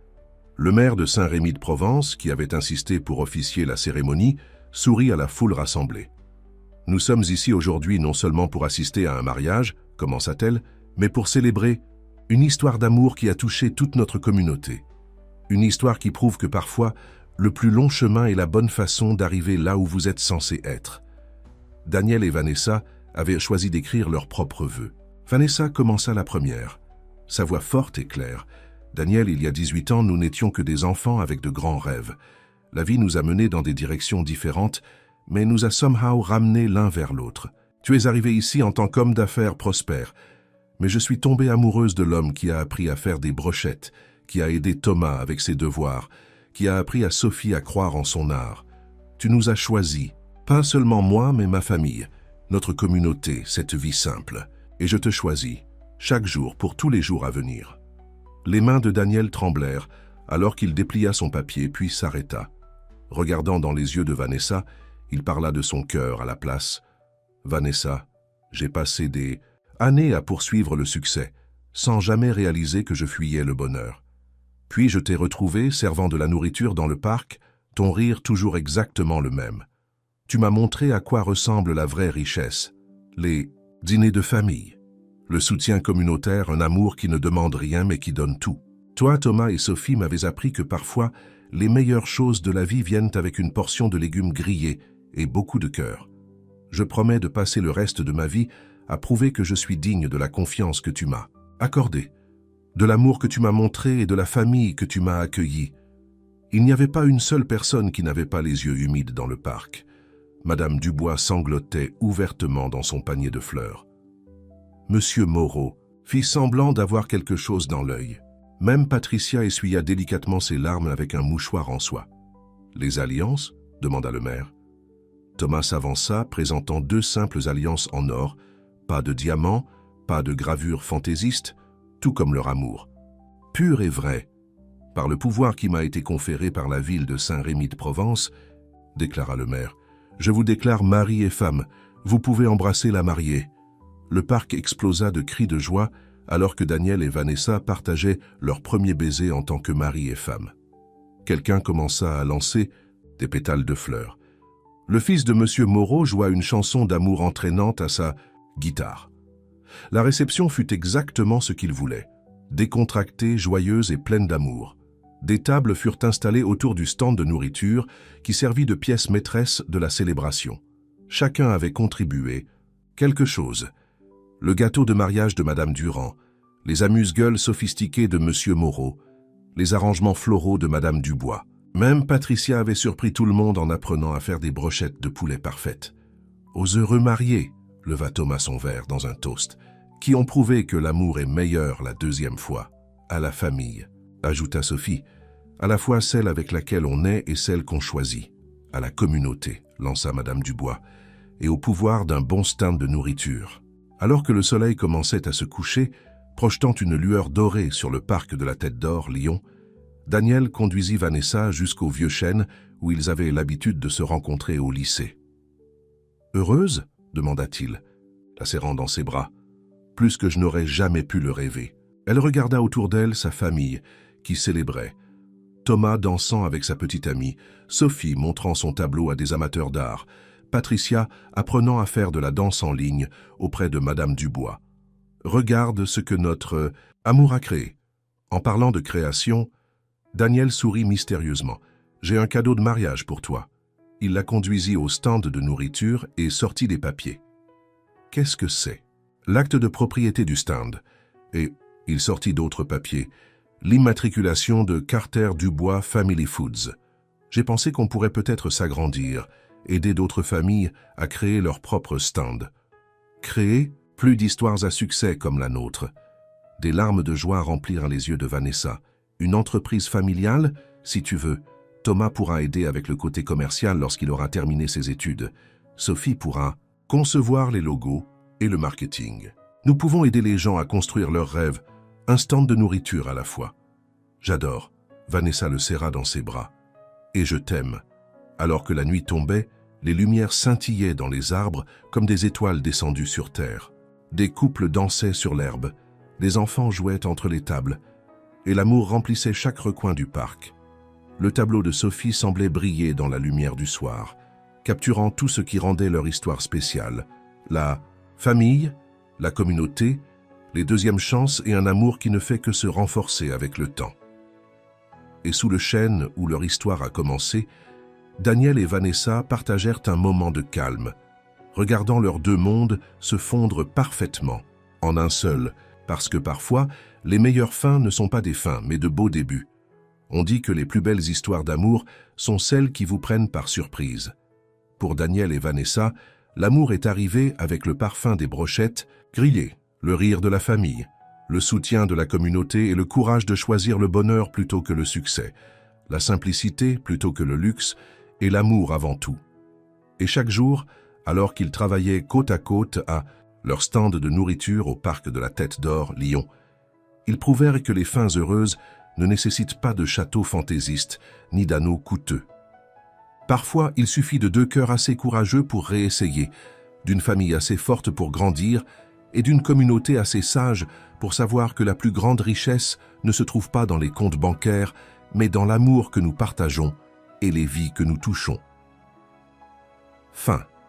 Le maire de Saint-Rémy-de-Provence, qui avait insisté pour officier la cérémonie, sourit à la foule rassemblée. « Nous sommes ici aujourd'hui non seulement pour assister à un mariage, commença-t-elle, mais pour célébrer une histoire d'amour qui a touché toute notre communauté. Une histoire qui prouve que parfois, le plus long chemin est la bonne façon d'arriver là où vous êtes censé être. » Daniel et Vanessa avaient choisi d'écrire leurs propres vœux. Vanessa commença la première. Sa voix forte et claire. « Daniel, il y a 18 ans, nous n'étions que des enfants avec de grands rêves. La vie nous a menés dans des directions différentes, mais nous a somehow ramenés l'un vers l'autre. Tu es arrivé ici en tant qu'homme d'affaires prospère, mais je suis tombée amoureuse de l'homme qui a appris à faire des brochettes, qui a aidé Thomas avec ses devoirs, qui a appris à Sophie à croire en son art. Tu nous as choisis, pas seulement moi, mais ma famille, notre communauté, cette vie simple. Et je te choisis, chaque jour, pour tous les jours à venir. » Les mains de Daniel tremblèrent, alors qu'il déplia son papier, puis s'arrêta. Regardant dans les yeux de Vanessa, il parla de son cœur à la place. « Vanessa, j'ai passé des années à poursuivre le succès, sans jamais réaliser que je fuyais le bonheur. Puis je t'ai retrouvé servant de la nourriture dans le parc, ton rire toujours exactement le même. Tu m'as montré à quoi ressemble la vraie richesse, les dîners de famille, le soutien communautaire, un amour qui ne demande rien mais qui donne tout. Toi, Thomas et Sophie m'avez appris que parfois, les meilleures choses de la vie viennent avec une portion de légumes grillés et beaucoup de cœur. Je promets de passer le reste de ma vie à prouver que je suis digne de la confiance que tu m'as accordée, de l'amour que tu m'as montré et de la famille que tu m'as accueillie. Il n'y avait pas une seule personne qui n'avait pas les yeux humides dans le parc. Madame Dubois sanglotait ouvertement dans son panier de fleurs. Monsieur Moreau fit semblant d'avoir quelque chose dans l'œil. Même Patricia essuya délicatement ses larmes avec un mouchoir en soie. « Les alliances ?» demanda le maire. Thomas s'avança, présentant deux simples alliances en or, pas de diamants, pas de gravure fantaisiste, tout comme leur amour. Pur et vrai. Par le pouvoir qui m'a été conféré par la ville de Saint-Rémy-de-Provence, déclara le maire, je vous déclare mari et femme, vous pouvez embrasser la mariée. Le parc explosa de cris de joie alors que Daniel et Vanessa partageaient leur premier baiser en tant que mari et femme. Quelqu'un commença à lancer des pétales de fleurs. Le fils de M. Moreau joua une chanson d'amour entraînante à sa guitare. La réception fut exactement ce qu'il voulait, décontractée, joyeuse et pleine d'amour. Des tables furent installées autour du stand de nourriture qui servit de pièce maîtresse de la célébration. Chacun avait contribué quelque chose. Le gâteau de mariage de Madame Durand, les amuse-gueules sophistiquées de M. Moreau, les arrangements floraux de Madame Dubois. Même Patricia avait surpris tout le monde en apprenant à faire des brochettes de poulet parfaites. Aux heureux mariés, leva Thomas son verre dans un toast, qui ont prouvé que l'amour est meilleur la deuxième fois. À la famille, ajouta Sophie, à la fois celle avec laquelle on est et celle qu'on choisit. À la communauté, lança Madame Dubois, et au pouvoir d'un bon stand de nourriture. Alors que le soleil commençait à se coucher, projetant une lueur dorée sur le parc de la Tête d'Or, Lyon, Daniel conduisit Vanessa jusqu'au vieux chêne où ils avaient l'habitude de se rencontrer au lycée. « Heureuse ?» demanda-t-il, la serrant dans ses bras. « Plus que je n'aurais jamais pu le rêver. » Elle regarda autour d'elle sa famille, qui célébrait. Thomas dansant avec sa petite amie, Sophie montrant son tableau à des amateurs d'art, Patricia apprenant à faire de la danse en ligne auprès de Madame Dubois. Regarde ce que notre amour a créé. En parlant de création, Daniel sourit mystérieusement. J'ai un cadeau de mariage pour toi. Il la conduisit au stand de nourriture et sortit des papiers. Qu'est-ce que c'est? L'acte de propriété du stand. Et il sortit d'autres papiers. L'immatriculation de Carter Dubois Family Foods. J'ai pensé qu'on pourrait peut-être s'agrandir, aider d'autres familles à créer leur propre stand. Créer plus d'histoires à succès comme la nôtre. Des larmes de joie remplirent les yeux de Vanessa. Une entreprise familiale, si tu veux. Thomas pourra aider avec le côté commercial lorsqu'il aura terminé ses études. Sophie pourra concevoir les logos et le marketing. Nous pouvons aider les gens à construire leurs rêves, un stand de nourriture à la fois. J'adore. Vanessa le serra dans ses bras. Et je t'aime. Alors que la nuit tombait, les lumières scintillaient dans les arbres comme des étoiles descendues sur terre. Des couples dansaient sur l'herbe, des enfants jouaient entre les tables, et l'amour remplissait chaque recoin du parc. Le tableau de Sophie semblait briller dans la lumière du soir, capturant tout ce qui rendait leur histoire spéciale. La famille, la communauté, les deuxièmes chances et un amour qui ne fait que se renforcer avec le temps. Et sous le chêne où leur histoire a commencé, Daniel et Vanessa partagèrent un moment de calme, regardant leurs deux mondes se fondre parfaitement, en un seul, parce que parfois, les meilleures fins ne sont pas des fins, mais de beaux débuts. On dit que les plus belles histoires d'amour sont celles qui vous prennent par surprise. Pour Daniel et Vanessa, l'amour est arrivé avec le parfum des brochettes grillées, le rire de la famille, le soutien de la communauté et le courage de choisir le bonheur plutôt que le succès, la simplicité plutôt que le luxe et l'amour avant tout. Et chaque jour, alors qu'ils travaillaient côte à côte à leur stand de nourriture au parc de la Tête d'Or, Lyon, ils prouvèrent que les fins heureuses ne nécessitent pas de châteaux fantaisistes ni d'anneaux coûteux. Parfois, il suffit de deux cœurs assez courageux pour réessayer, d'une famille assez forte pour grandir et d'une communauté assez sage pour savoir que la plus grande richesse ne se trouve pas dans les comptes bancaires, mais dans l'amour que nous partageons et les vies que nous touchons. Fin.